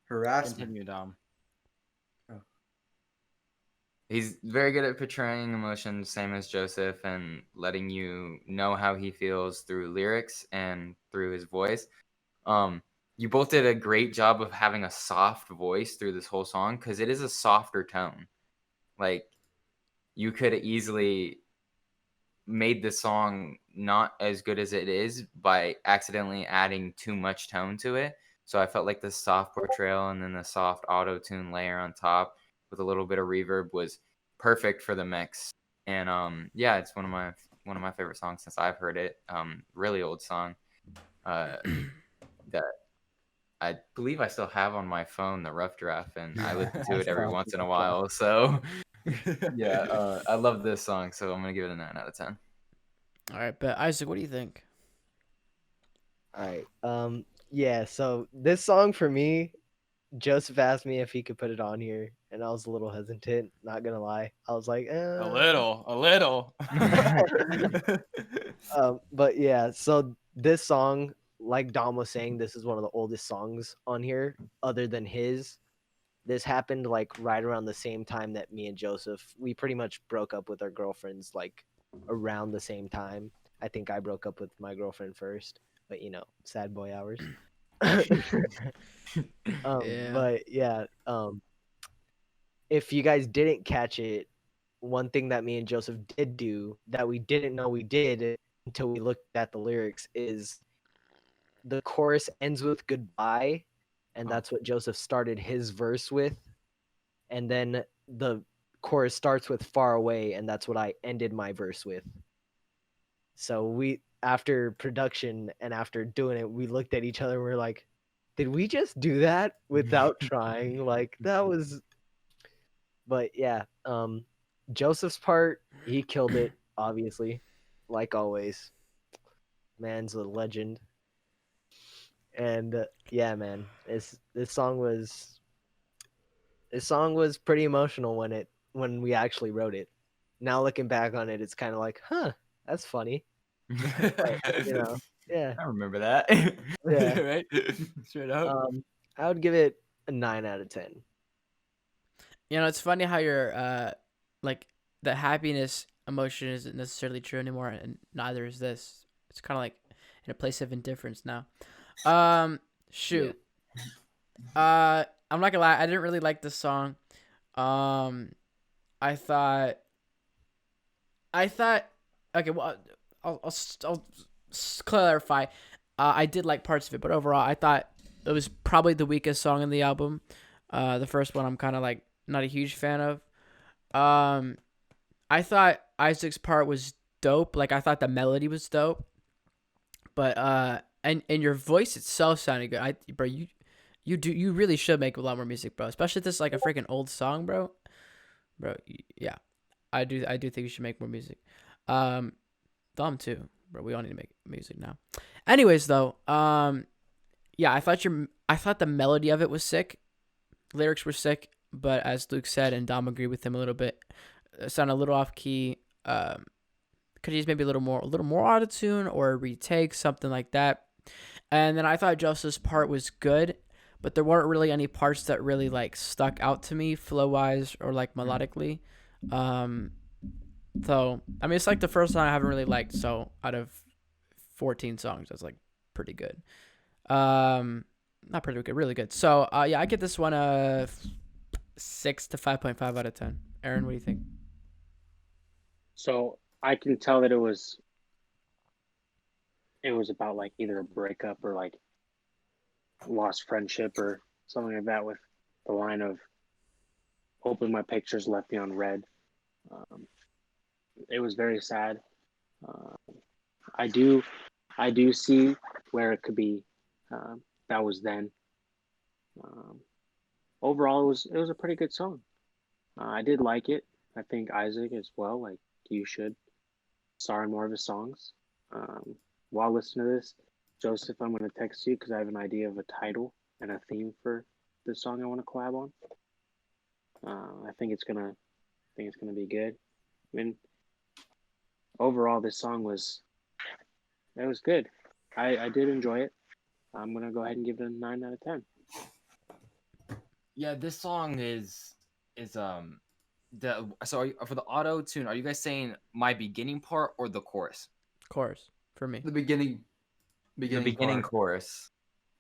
harassment. Continue, Dom. He's very good at portraying emotions, same as Joseph, and letting you know how he feels through lyrics and through his voice. You both did a great job of having a soft voice through this whole song, because it is a softer tone. Like, you could easily made the song not as good as it is by accidentally adding too much tone to it. So I felt like the soft portrayal and then the soft auto tune layer on top with a little bit of reverb was perfect for the mix. And yeah, it's one of my favorite songs since I've heard it. Really old song that I believe I still have on my phone, the rough draft, and I listen to it every once in a while. So yeah, I love this song, so I'm gonna give it a 9 out of 10. All right, but Isaac, what do you think? All right. Yeah. So this song for me, Joseph asked me if he could put it on here, and I was a little hesitant. Not gonna lie, I was like, A little. But yeah. So this song, like Dom was saying, this is one of the oldest songs on here, other than his. This happened like right around the same time that me and Joseph, we pretty much broke up with our girlfriends like around the same time. I think I broke up with my girlfriend first, but sad boy hours. Yeah. But yeah, if you guys didn't catch it, one thing that me and Joseph did do that we didn't know we did until we looked at the lyrics is the chorus ends with goodbye, and that's what Joseph started his verse with. And then the chorus starts with far away, and that's what I ended my verse with. So we, after production and after doing it, we looked at each other and we are like, did we just do that without trying? Like, that was. But yeah, Joseph's part, he killed it, obviously, like always. Man's a legend. And yeah, man, this song was pretty emotional when we actually wrote it. Now looking back on it, it's kind of like, huh, that's funny. But, yeah. I remember that. Yeah. Right? Straight up. I would give it a 9 out of 10. It's funny how your like the happiness emotion isn't necessarily true anymore, and neither is this. It's kind of like in a place of indifference now. Shoot. I'm not gonna lie, I didn't really like this song. I thought. Okay, well, I'll clarify. I did like parts of it, but overall, I thought it was probably the weakest song in the album. The first one, I'm kind of like not a huge fan of. I thought Isaac's part was dope. Like, I thought the melody was dope, but and your voice itself sounded good. Bro, you really should make a lot more music, bro. Especially if this is like a freaking old song, bro. Yeah, I do think you should make more music. Them too, bro. We all need to make music now. Anyways, though, yeah, I thought the melody of it was sick. Lyrics were sick, but as Luke said, and Dom agreed with him a little bit, it sounded a little off key. Could use maybe a little more autotune or a retake, something like that. And then I thought Joseph's part was good, but there weren't really any parts that really like stuck out to me flow wise or like melodically. So I mean, it's like the first song I haven't really liked. So out of 14 songs, that's like pretty good. Not pretty good, really good. So yeah, I get this one a 6 to 5.5 out of 10. Aaron, what do you think? So I can tell that it was about like either a breakup or like lost friendship or something like that, with the line of "open my pictures, left me on red." It was very sad. I do see where it could be. That was then. Overall, it was a pretty good song. I did like it. I think Isaac as well. Like you should star in more of his songs. While listening to this, Joseph, I'm going to text you because I have an idea of a title and a theme for the song I want to collab on. I think it's gonna be good. I mean, overall, this song was good. I did enjoy it. I'm gonna go ahead and give it a 9 out of 10. Yeah, this song is so for the auto tune, are you guys saying my beginning part or the chorus? Chorus for me. The beginning The beginning part. chorus.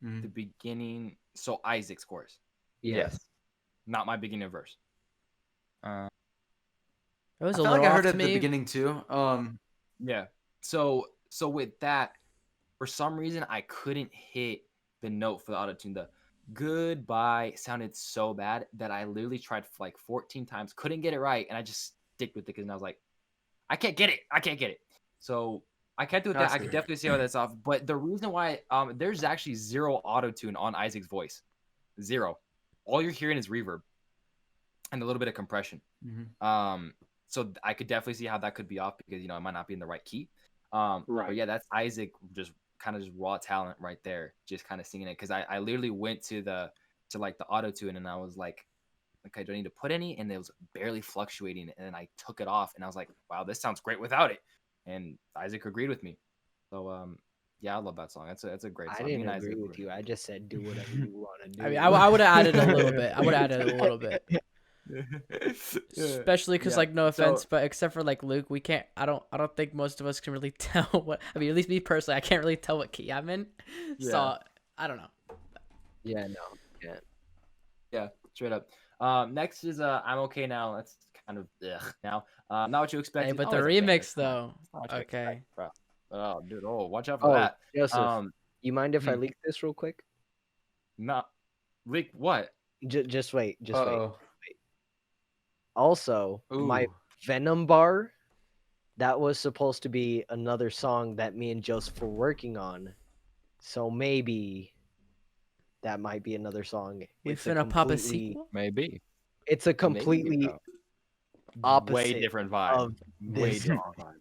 Mhm. The beginning, so Isaac's chorus, Yes. not my beginning verse. It was I a feel little like I heard off it to at the me. beginning too. Yeah. So with that, for some reason I couldn't hit the note for the auto tune. The goodbye sounded so bad that I literally tried like 14 times, couldn't get it right, and I just stick with it because I was like, I can't get it. So I can't do it. That I could definitely see how that's off. But the reason why there's actually zero auto tune on Isaac's voice, zero. All you're hearing is reverb and a little bit of compression. Mhm. So I could definitely see how that could be off because it might not be in the right key. Right. But yeah, that's Isaac just kind of just raw talent right there, just kind of singing it. Because I literally went to the auto tune and I was like, okay, do I need to put any? And it was barely fluctuating, and then I took it off and I was like, wow, this sounds great without it. And Isaac agreed with me. So yeah, I love that song. That's a great song. I Me didn't and agree Isaac with were- you. I just said do whatever you want to do. I mean, I would have added a little bit. I would have added a little bit. Especially because, Yeah, like, no offense, so- but except for like Luke, we can't. I don't think most of us can really tell what. I mean, at least me personally, I can't really tell what key I'm in. So Yeah. I don't know. Yeah, no, can't. Yeah, straight up. Next is I'm okay now. That's kind of now. Not what you expected. Hey, but Oh, the it's a banger. remix Come on. though. It's not what you Okay. expect, bro. Oh, dude. Oh, watch out for Oh, that. Joseph, you mind if I hmm. leak this real quick? Not leak what? Just wait. Just wait. Uh-oh. Also, my Ooh. Venom bar, that was supposed to be another song that me and Joseph were working on. So maybe that might be another song. We It's a finna pop a completely- sequel. Maybe. It's a completely bro. opposite Way different vibe. of Way this different song. vibe.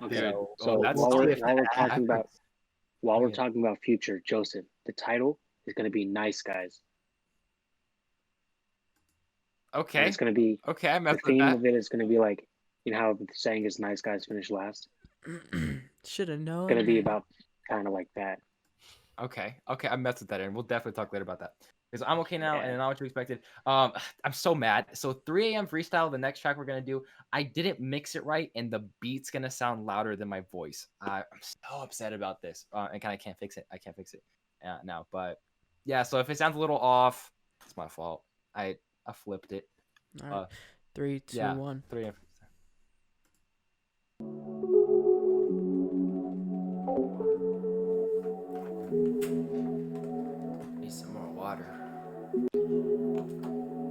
Okay. Dude, So that's while we're if that talking about happens. while we're Yeah. talking about Future, Joseph, the title is going to be Nice Guys. And Okay. it's going to be Okay, I the messed with theme that. of it is going to be like, how the saying is "Nice guys finish last." Should have known. It's going to be that. about kind of like that. Okay, I messed with that, and we'll definitely talk later about that. Because I'm okay now, Yeah. and not what you expected. I'm so mad. So 3 a.m. freestyle, the next track we're gonna do, I didn't mix it right, and the beat's gonna sound louder than my voice. I'm so upset about this, and I can't fix it. I can't fix it now. But yeah, so if it sounds a little off, it's my fault. I flipped it. All right. 3, 2, Yeah, 1. 3 a.m. Need some more water.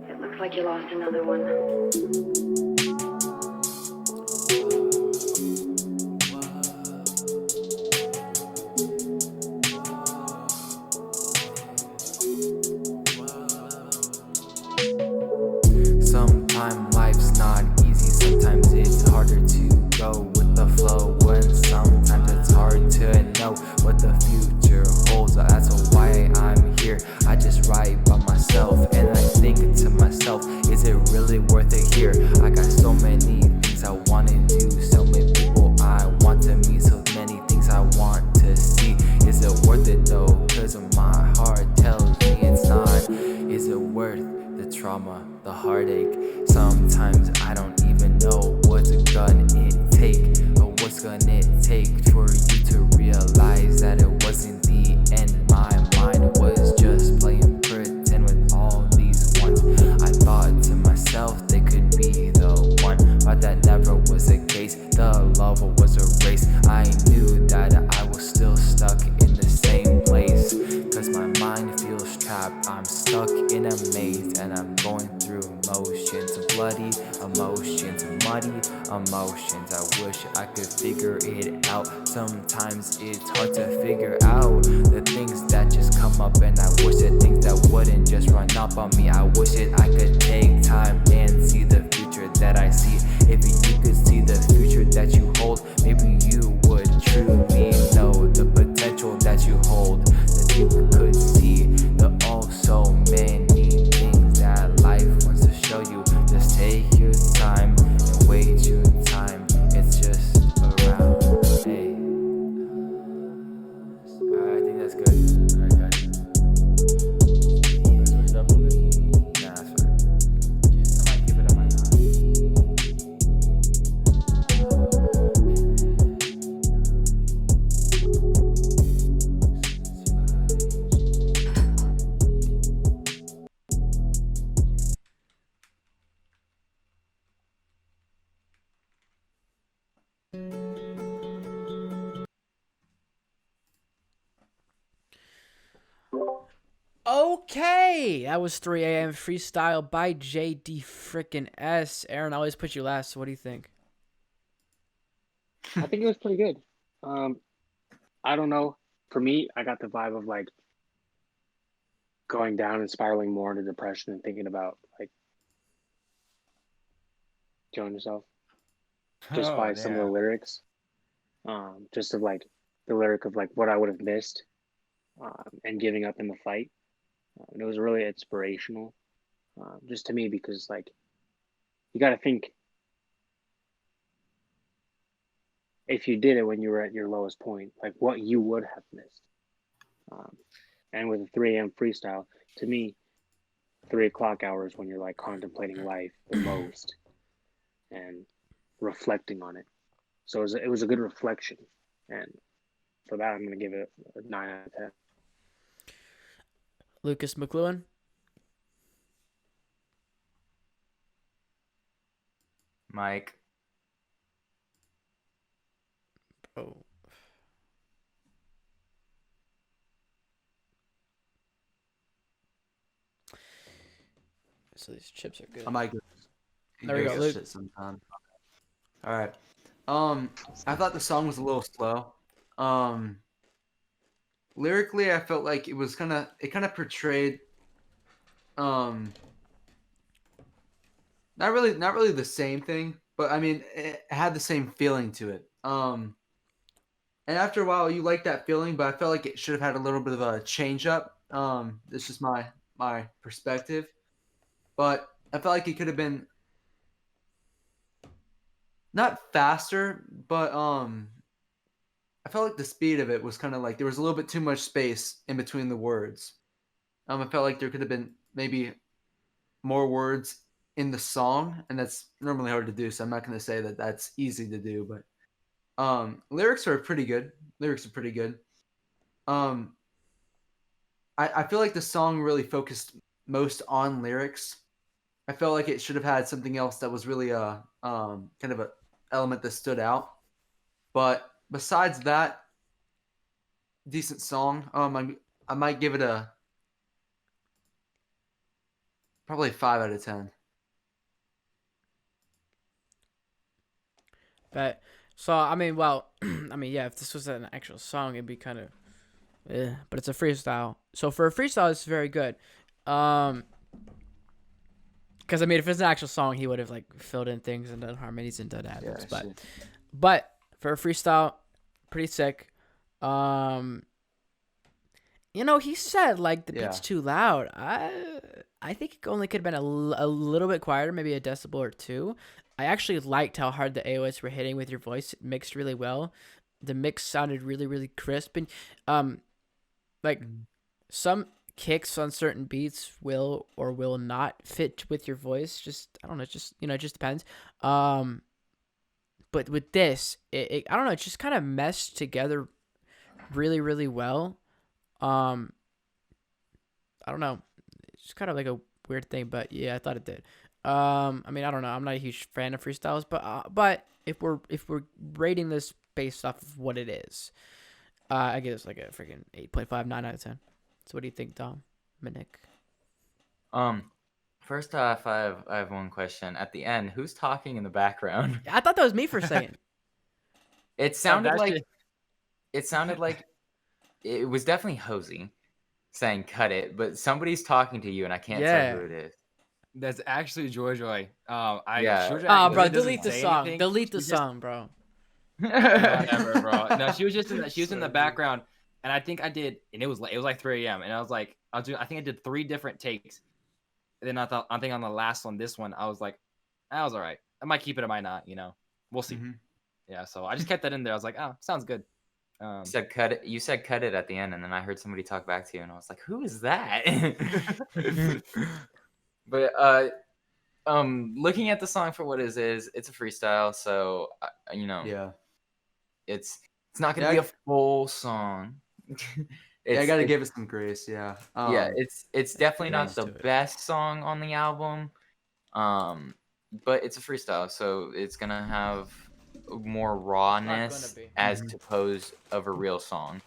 It looks like you lost another one. Sometimes life's not easy, sometimes it's harder to go with is it worth the trauma, the heartache? Sometimes I don't even know what's gonna it take, or what's gonna it take for you to realize that it wasn't the end. My mind was just playing pretend with all these ones. I thought to myself they could be the one, but that never was the case. The love was erased. I knew that I was still stuck in the same place, cause my mind feels trapped. I'm stuck in a maze and I'm going through emotions, bloody emotions, muddy emotions. I wish I could figure it out. Sometimes it's hard to figure out the things that just come up, and I wish the things that wouldn't just run up on me. I wish that I could take time and see the future that I see. If you could see the future that you hold, maybe you would truly know the potential that you hold, that you could see the oh so many things that life wants to show you. Just take your time and wait your time. It's just around. Hey, I think that's good. Alright, got it. Let's switch it up a little bit. Nah, that's fine. I might keep it, I might not. Okay, that was 3 a.m. freestyle by JD frickin' S. Aaron, I always put you last. So what do you think? I think it was pretty good. I don't know. For me, I got the vibe of like going down and spiraling more into depression and thinking about like killing yourself just Oh, by some of the damn. lyrics. Just of like the lyric of like what I would have missed, and giving up in the fight. And it was really inspirational, just to me, because like you got to think if you did it when you were at your lowest point, like what you would have missed. Um, and with a 3 a.m. freestyle, to me, 3 o'clock hours when you're like contemplating life the most and reflecting on it. So it was a good reflection. And for that, I'm going to give it a 9 out of 10. Lucas McLuhan? Mike. Oh. So these chips are good. I might go. There we go, Luke. Shit sometime. All right. I thought the song was a little slow. Lyrically, I felt like it kind of portrayed, not really the same thing, but I mean, it had the same feeling to it. And after a while, you like that feeling, but I felt like it should have had a little bit of a change up. This is my perspective, but I felt like it could have been not faster, but I felt like the speed of it was kind of like there was a little bit too much space in between the words. I felt like there could have been maybe more words in the song, and that's normally hard to do. So I'm not going to say that that's easy to do, but lyrics are pretty good. Lyrics are pretty good. I feel like the song really focused most on lyrics. I felt like it should have had something else that was really a kind of a element that stood out. But besides that, decent song. I might give it a probably 5 out of 10. But so I mean, well, I mean, yeah, if this was an actual song, it'd be kind of, but it's a freestyle. So for a freestyle, it's very good. Because I mean, if it's an actual song, he would have like filled in things and done harmonies and done ad-libs. But for a freestyle, pretty sick. You know, he said like the beat's too loud. I think it only could have been a little bit quieter, maybe a decibel or two. I actually liked how hard the AOS were hitting with your voice. It mixed really well. The mix sounded really, really crisp. And like some kicks on certain beats will or will not fit with your voice. Just I don't know. Just it just depends. But with this, I don't know. It just kind of meshed together really, really well. I don't know. It's kind of like a weird thing, but yeah, I thought it did. I mean, I don't know. I'm not a huge fan of freestyles, but if we're rating this based off of what it is, I give this like a freaking 8.5, 9 out of 10. So what do you think, Dom? Minik? First off, I have one question. At the end, who's talking in the background? I thought that was me for a second. It sounded like it was definitely Hosey saying "cut it," but somebody's talking to you, and I can't tell who it is. That's actually Joy. Yeah. Joy Oh, bro, really doesn't delete the say song. anything. Delete the She just- song, bro. Whatever, bro. No, she was just in the background, and I think I did, and it was like 3 a.m. and I was like, I think I did 3 different takes. And then I think on the last one, this one, I was like, that was all right. I might keep it, I might not. We'll see. Yeah, so I just kept that in there. I was like, oh, sounds good. You said cut it. You said cut it at the end, and then I heard somebody talk back to you, and I was like, "Who is that?" But looking at the song for what it is, it's a freestyle, so Yeah. it's not gonna be a full song. I gotta give it some grace. Yeah. Yeah, it's definitely not grace the to it. best song on the album, but it's a freestyle, so it's gonna have more rawness be. as opposed of a real song.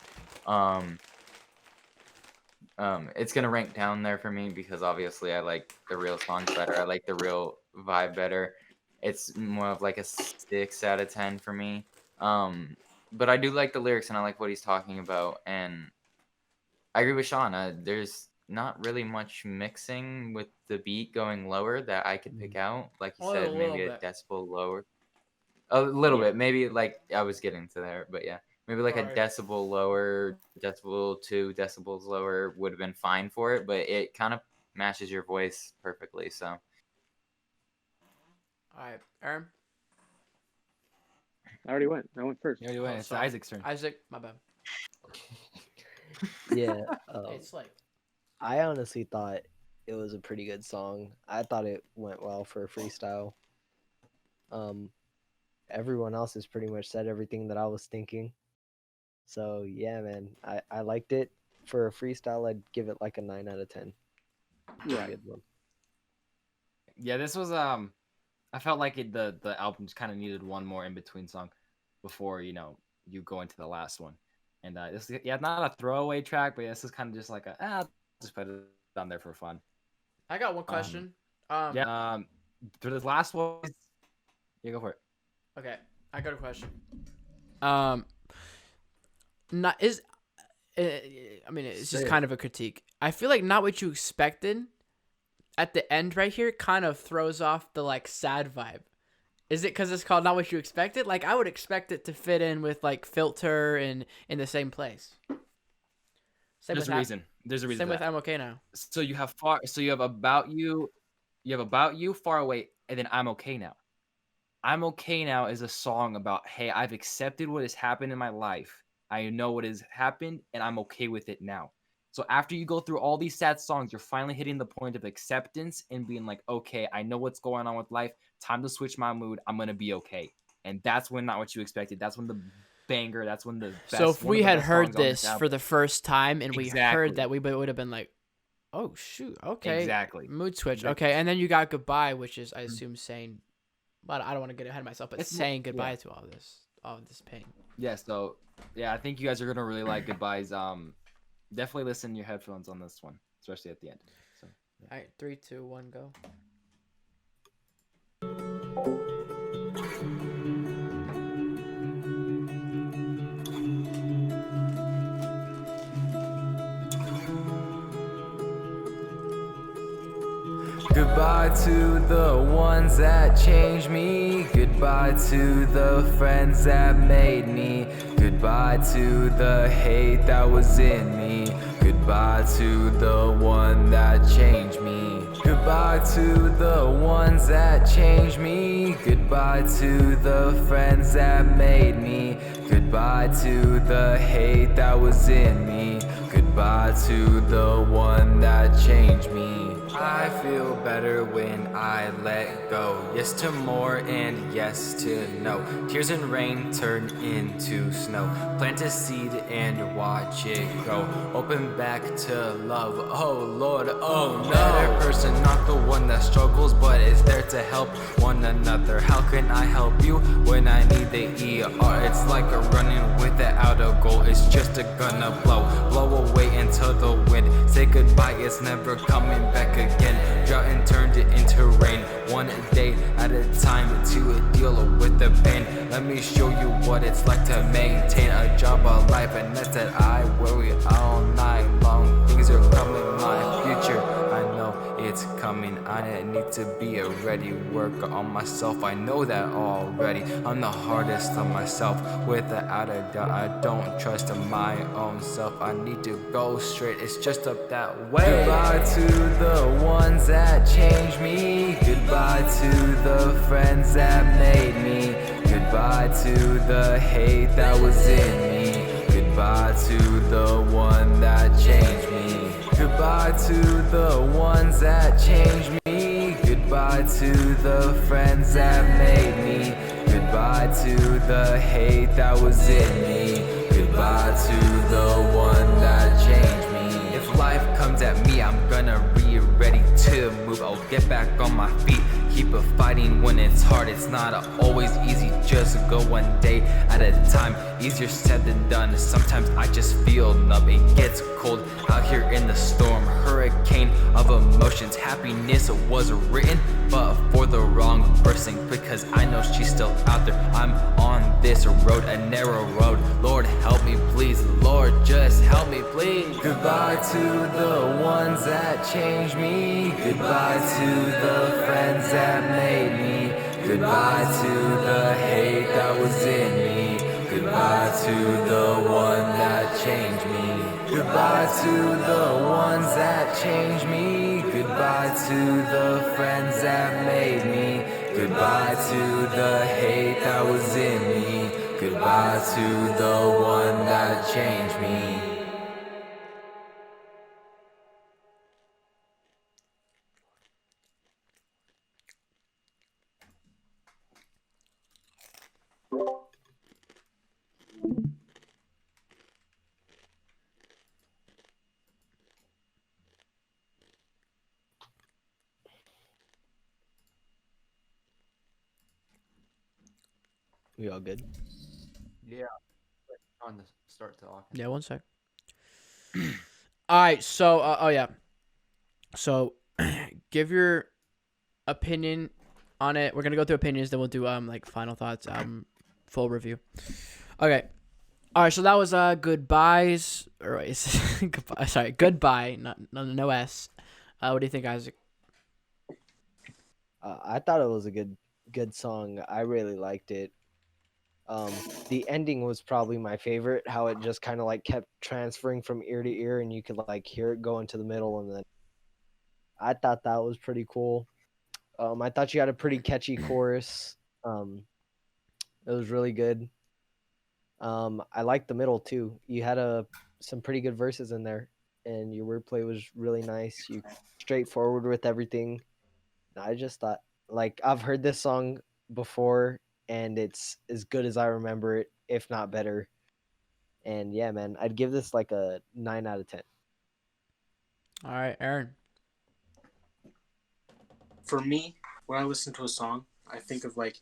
It's gonna rank down there for me because obviously I like the real songs better. I like the real vibe better. It's more of like a 6 out of 10 for me. But I do like the lyrics and I like what he's talking about. And I agree with Sean. There's not really much mixing with the beat going lower that I could pick out. Like you said, maybe a decibel lower. A little bit, maybe like I was getting to there, but yeah, maybe like a decibel lower, decibel 2 decibels lower would have been fine for it, but it kind of matches your voice perfectly. So, All right, Aaron. I already went. I went first. You already went. It's Isaac's turn. Isaac, my bad. Yeah. It's like I honestly thought it was a pretty good song. I thought it went well for a freestyle. Everyone else has pretty much said everything that I was thinking. So yeah, man, I liked it. For a freestyle, I'd give it like a 9 out of 10. Yeah. Good one. Yeah, this was I felt like the album just kind of needed one more in between song before you go into the last one. And this is not a throwaway track, but this is kind of just like just put it on there for fun. I got one question. For this last one, yeah, go for it. Okay, I got a question. Not is, I mean, it's just kind of a critique. I feel like not what you expected. At the end, right here, kind of throws off the like sad vibe. Is it because it's called Not What You Expected? Like I would expect it to fit in with like Filter and in the same place. There's a reason. Same with I'm Okay Now. So you have About You, Far Away, and then I'm Okay Now. I'm Okay Now is a song about, hey, I've accepted what has happened in my life. I know what has happened, and I'm okay with it now. So after you go through all these sad songs, you're finally hitting the point of acceptance and being like, okay, I know what's going on with life. Time to switch my mood. I'm going to be okay. And that's when Not What You Expected. That's when the banger, that's when the best. So if we had heard this for for the first time and we heard that, we would have been like, oh, shoot, okay. Exactly. Mood switch. Okay, and then you got Goodbye, which is, I assume, saying, but I don't want to get ahead of myself, but it's saying goodbye to all of this pain. Yeah, so, yeah, I think you guys are going to really like Goodbyes. Definitely listen to your headphones on this one, especially at the end. So, yeah. All right, 3, 2, 1, go. Goodbye to the ones that changed me. Goodbye to the friends that made me. Goodbye to the hate that was in me. Goodbye to the one that changed me. Goodbye to the ones that changed me. Goodbye to the friends that made me. Goodbye to the hate that was in me. Goodbye Goodbye to the one that changed me. I feel better when I let go. Yes to more and yes to no. Tears and rain turn into snow. Plant a seed and watch it grow. Open back to love. Oh Lord, oh no. Better person, not the one that struggles, but is there to help one another. How can I help you when I need the ER? It's like a running without a goal. It's just a gonna blow away into the wind. Say goodbye, it's never coming back again. Drought and turned it into rain. One day at a time to deal with the pain. Let me show you what it's like to maintain a job, a life, and that's that I worry all night long. Things are coming, my future. I know it's coming. I need to be a ready worker on myself. I know that already. I'm the hardest on myself. Without a doubt, I don't trust my own self. I need to go straight. It's just up that way. Goodbye to the ones that changed me. Goodbye to the friends that made me. Goodbye to the hate that was in me. Goodbye to the one that changed me. Goodbye to the ones that changed me. Goodbye to the friends that made me. Goodbye to the hate that was in me. Goodbye to the one that changed me. If life comes at me, I'm gonna be ready to move. I'll get back on my feet. Keep fighting when it's hard. It's not always easy, just go one day at a time. Easier said than done. Sometimes I just feel numb. It gets cold out here in the storm. Hurricane of emotions. Happiness was written, but for the wrong person, because I know she's still out there. I'm on this road, a narrow road. Lord help me please, Lord just help me please. Goodbye to the ones that changed me. Goodbye to the friends that made me. Goodbye to the hate that was in me. Goodbye to the one that changed me. Goodbye to the ones that changed me. Goodbye to the friends that made me. Goodbye to the hate that was in me. Goodbye to the one that changed me. We all good? Yeah. On to start talking. Yeah, one sec. All right, so oh yeah, so give your opinion on it. We're gonna go through opinions, then we'll do like final thoughts, full review. Okay. All right, so that was goodbyes, or goodbye. Sorry, goodbye. No S. What do you think, Isaac? I thought it was a good song. I really liked it. The ending was probably my favorite. How it just kind of like kept transferring from ear to ear, and you could like hear it go into the middle, and then I thought that was pretty cool. I thought you had a pretty catchy chorus. It was really good. I liked the middle too. You had some pretty good verses in there, and your wordplay was really nice. You straightforward with everything. I just thought, like, I've heard this song before, and it's as good as I remember it, if not better. And yeah, man, I'd give this like a 9 out of 10. All right, Aaron. For me, when I listen to a song, I think of like,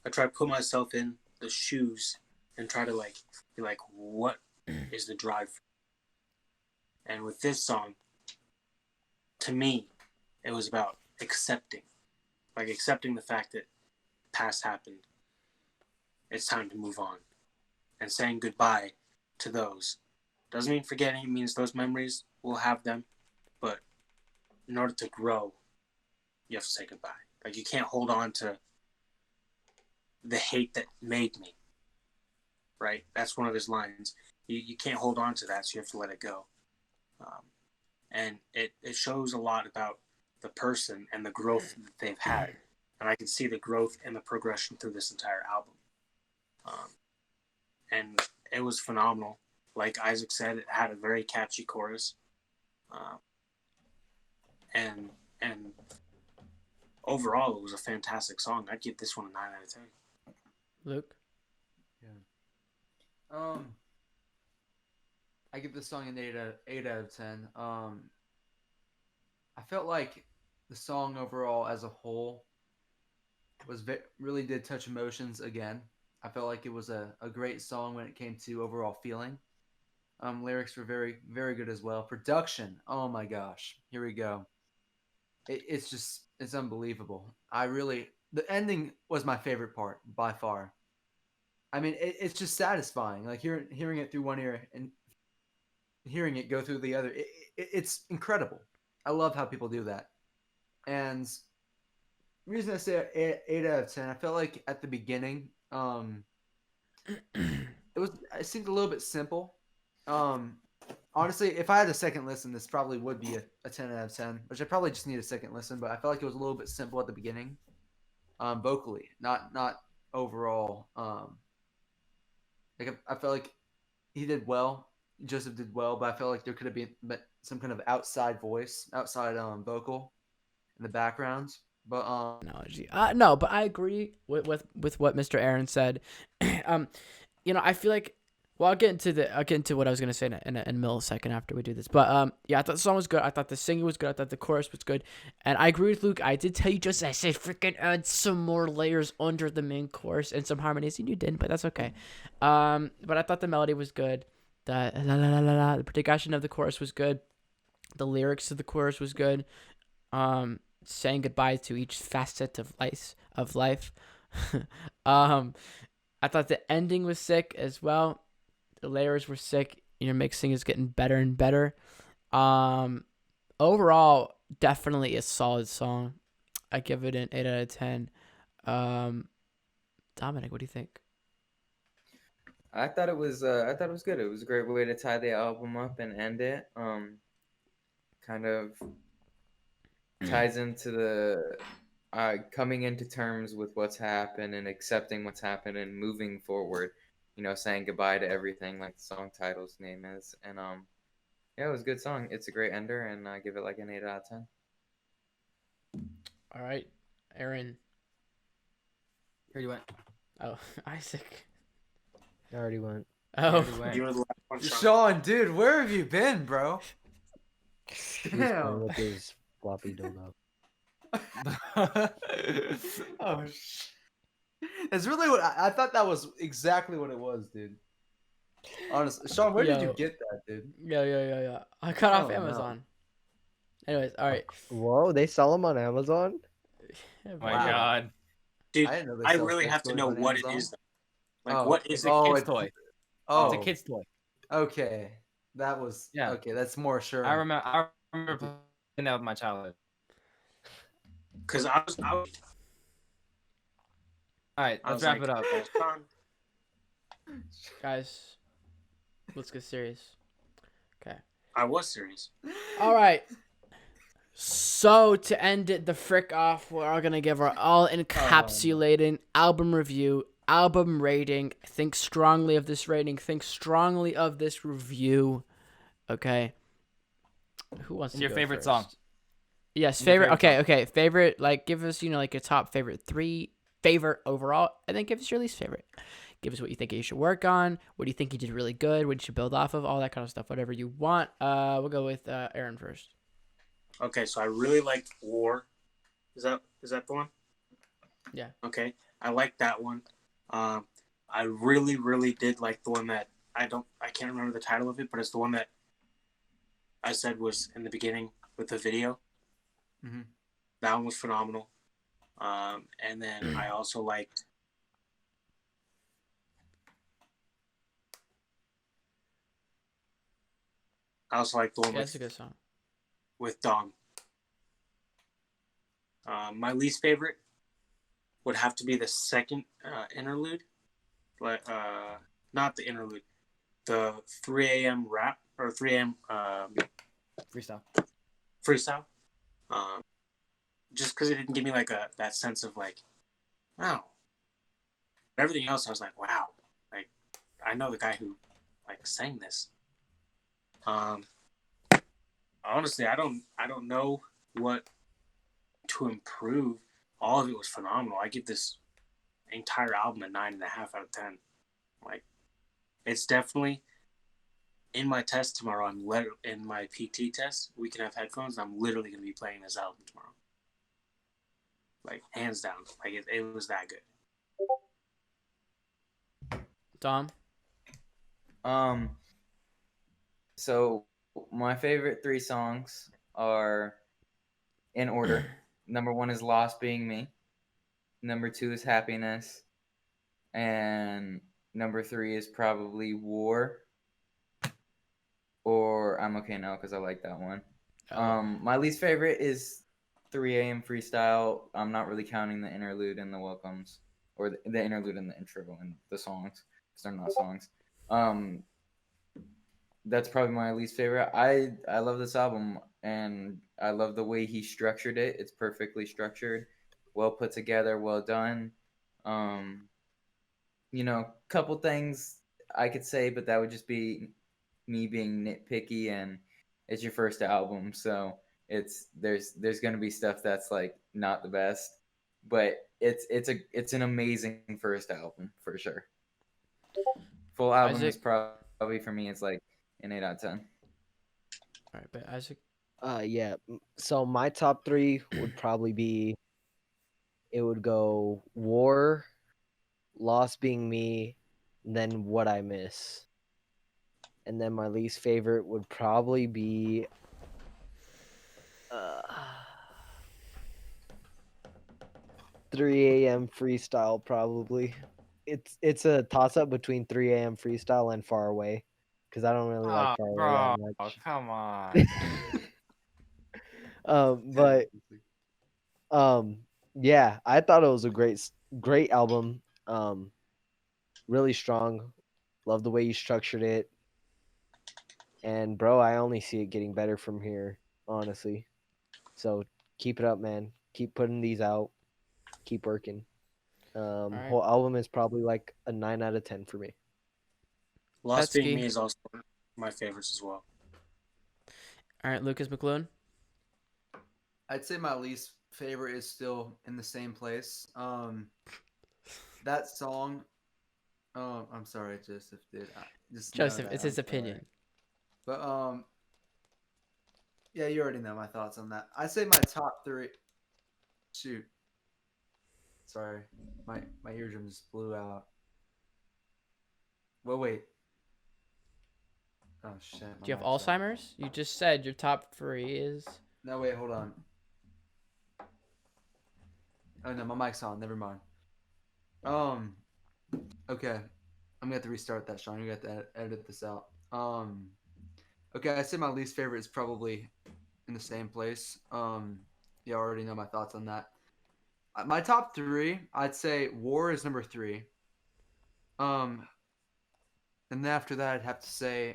I try to put myself in the shoes and try to like be like, what is the drive? And with this song, to me, it was about accepting the fact that past happened. It's time to move on, and saying goodbye to those doesn't mean forgetting. It means those memories, we'll have them, but in order to grow, you have to say goodbye. Like, you can't hold on to the hate that made me, right? That's one of his lines. You can't hold on to that, so you have to let it go. And it shows a lot about the person and the growth that they've had. And I can see the growth and the progression through this entire album. And it was phenomenal. like Isaac said, it had a very catchy chorus, and overall, it was a fantastic song. I'd give this one a 9 out of 10. Luke. I give this song an 8 out of 10. I felt like the song overall as a whole really did touch emotions again. I felt like it was a great song when it came to overall feeling. Lyrics were very, very good as well. Production, oh my gosh, here we go. It's unbelievable. The ending was my favorite part by far. I mean, it's just satisfying. Like hearing it through one ear and hearing it go through the other. It's incredible. I love how people do that. And the reason I say 8 out of 10, I felt like at the beginning, it seemed a little bit simple. Honestly, if I had a second listen, this probably would be a 10 out of 10, which I probably just need a second listen. But I felt like it was a little bit simple at the beginning, vocally, not overall. Like I felt like he did well. Joseph did well, but I felt like there could have been some kind of outside vocal in the background. But Analogy. No, but I agree with what Mr. Aaron said. I feel like. Well, I'll get into what I was gonna say in a millisecond after we do this. But yeah, I thought the song was good. I thought the singing was good. I thought the chorus was good, and I agree with Luke. I did tell you just I said freaking add some more layers under the main chorus and some harmonies, and you didn't, but that's okay. But I thought the melody was good. The la la la la la. The progression of the chorus was good. The lyrics of the chorus was good. Saying goodbye to each facet of life. I thought the ending was sick as well. The layers were sick. Your mixing is getting better and better. Overall, definitely a solid song. I give it an 8 out of 10. Dominic, what do you think? I thought it was good. It was a great way to tie the album up and end it. Kind of ties into the coming into terms with what's happened and accepting what's happened and moving forward. Saying goodbye to everything, like the song title's name is. And yeah, it was a good song. It's a great ender, and I give it like an 8 out of 10. All right, Aaron. Here you went. Oh, Isaac. I already went. Oh, You were the last one, Sean, dude, where have you been, bro? He's playing with his floppy dildo. Oh, it's really what I thought that was exactly what it was, dude. Honestly, Sean, where did you get that, dude? Yeah. I got off Oh, no. Amazon. Anyways, all right. Whoa, they sell them on Amazon? Oh my Wow. God. Dude, I didn't know they I sell really sex have to toys know on what Amazon. it is. Like, Oh, what is it? Kid's it's toy. Oh, It's a kid's toy. okay. That was Yeah. Okay, that's more sure. I remember playing that with my childhood. Because I was All right, I let's was wrap like, it up. Sean, Guys, let's get serious. Okay. I was serious. All right. So to end it the frick off, we're all gonna give our all encapsulating album review, album rating. Think strongly of this rating. Think strongly of this review. Okay. Who wants And to your go favorite first? song? Yes, And your favorite. favorite Okay. Favorite. Like, give us like your top favorite 3 favorite overall, and then give us your least favorite. Give us what you think you should work on. What do you think you did really good? What you should build off of? All that kind of stuff. Whatever you want. We'll go with Aaron first. Okay, so I really liked War. Is that the one? Yeah. Okay, I like that one. I really, really did like the one that I can't remember the title of it, but it's the one that I said was in the beginning with the video. Mm-hmm. That one was phenomenal. And then I also liked. I also like the one That's a good song. with Dom. My least favorite would have to be the second interlude, but not the interlude, the 3 a.m. rap or 3 a.m. Freestyle. Just because it didn't give me like that sense of like, wow. Everything else, I was like, wow. Like, I know the guy who like sang this. Um, honestly, I don't know what to improve. All of it was phenomenal. I give this entire album a 9.5 out of 10. Like, it's definitely in my test tomorrow. In my PT test. We can have headphones. I'm literally gonna be playing this album tomorrow. Like, hands down. Like, it was that good. Dom. So my favorite three songs are in order. Number one is Lost Being Me. Number two is Happiness. And number three is probably War. Or I'm Okay Now because I like that one. My least favorite is 3 a.m. Freestyle. I'm not really counting the interlude and the welcomes. Or the interlude and the intro and the songs. Because they're not songs. That's probably my least favorite. I love this album and I love the way he structured it. It's perfectly structured, well put together, well done. Couple things I could say, but that would just be me being nitpicky, and it's your first album, so there's gonna be stuff that's like not the best, but it's an amazing first album for sure. Full album Isaac? is probably for me. It's like an 8 out of 10. All right, but Isaac. Yeah. So my top three would probably be. It would go War, Lost Being Me, then What I Miss. And then my least favorite would probably be 3 a.m. Freestyle, probably. It's a toss up between 3 a.m. Freestyle and Far Away, because I don't really like Far Away that much. Come on. But yeah, I thought it was a great album. Really strong. Love the way you structured it. And bro, I only see it getting better from here, honestly. So keep it up, man. Keep putting these out. Keep working. right. Whole album is probably like a 9 out of 10 for me. Lost Being Petsky. Me is also one of my favorites as well. All right, Lucas McLuhan. I'd say my least favorite is still In the Same Place. That song. I'm sorry, Joseph. Dude, just know Joseph, that, it's I'm his sorry. opinion. But yeah, you already know my thoughts on that. I'd say my top three. Shoot. Sorry, my eardrum just blew out. Well, wait. Oh shit. Do you have Alzheimer's? You just said your top three is. No, wait, hold on. Oh no, my mic's on. Never mind. Okay. I'm gonna have to restart that, Sean. You got to edit this out. Okay, I'd say my least favorite is probably In the Same Place. You already know my thoughts on that. My top three, I'd say War is number three. And then after that, I'd have to say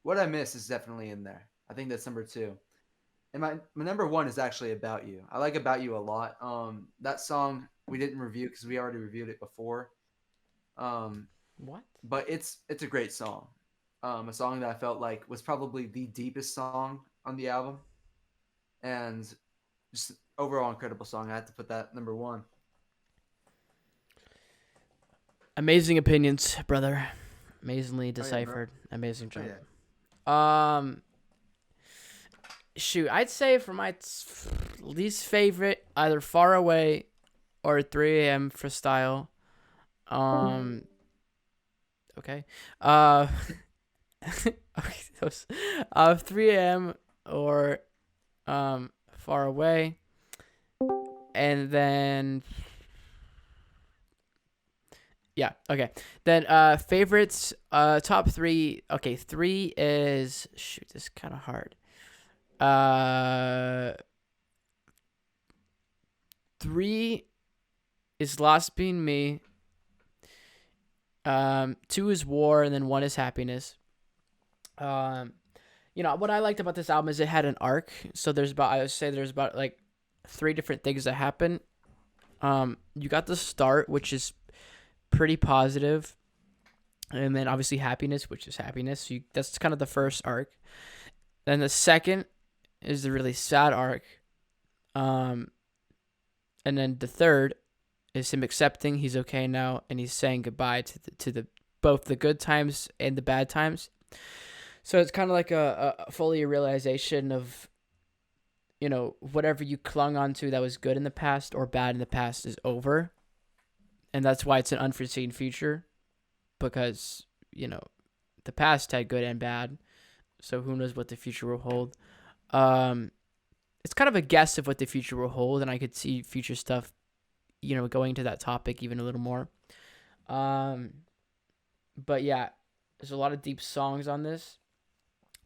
What I Miss is definitely in there. I think that's number two. And my number one is actually About You. I like About You a lot. That song we didn't review because we already reviewed it before. What? But it's a great song. A song that I felt like was probably the deepest song on the album, and just overall incredible song. I had to put that number one. Amazing opinions, brother. Amazingly bro. deciphered. Amazing Oh, job. yeah. Shoot, I'd say for my least favorite, either Far Away or 3 a.m. Freestyle. Okay. Okay, those 3 a.m. or Far Away. And then yeah, okay. Then favorites, top three. Okay, three is shoot, this is kind of hard. 3 is Lost Being Me. 2 is War, and then 1 is Happiness. What I liked about this album is it had an arc. So there's about like 3 different things that happen. You got the start, which is pretty positive. And then obviously Happiness, which is Happiness. So that's kind of the first arc. Then the second is the really sad arc. And then the third is him accepting he's okay now, and he's saying goodbye to the both the good times and the bad times. So it's kind of like a fully a realization of, whatever you clung onto that was good in the past or bad in the past is over. And that's why it's an unforeseen future, because, the past had good and bad. So who knows what the future will hold. It's kind of a guess of what the future will hold, and I could see future stuff, going to that topic even a little more. But yeah, there's a lot of deep songs on this.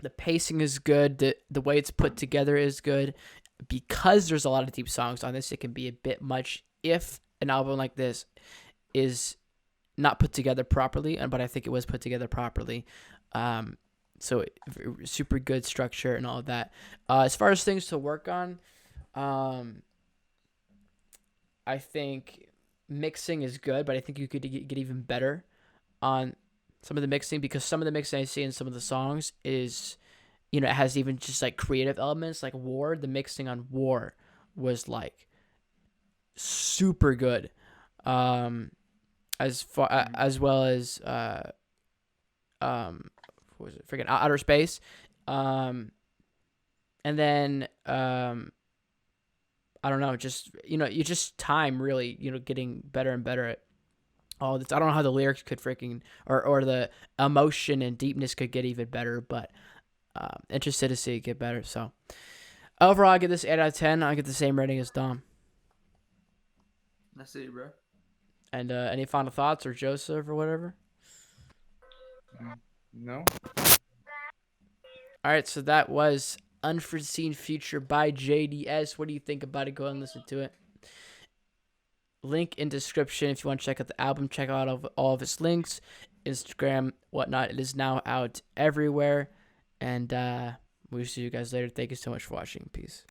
The pacing is good. The way it's put together is good. Because there's a lot of deep songs on this, it can be a bit much if an album like this is not put together properly. But I think it was put together properly. So super good structure and all of that. As far as things to work on, I think mixing is good, but I think you could get even better on some of the mixing, because some of the mixing I see in some of the songs is, it has even just like creative elements like War. The mixing on War was like super good, as well as what was it? Freaking Outer Space, and then I don't know, just you just time really getting better and better at all this. I don't know how the lyrics could freaking or the emotion and deepness could get even better, but interested to see it get better. So overall, I give this 8 out of 10. I get the same rating as Dom. That's it, bro. And any final thoughts, or Joseph or whatever? No. All right, so that was Unforeseen Future by JDS. What do you think about it? Go and listen to it. Link in description if you want to check out the album. Check out all of its links, Instagram, whatnot. It is now out everywhere. And we'll see you guys later. Thank you so much for watching. Peace.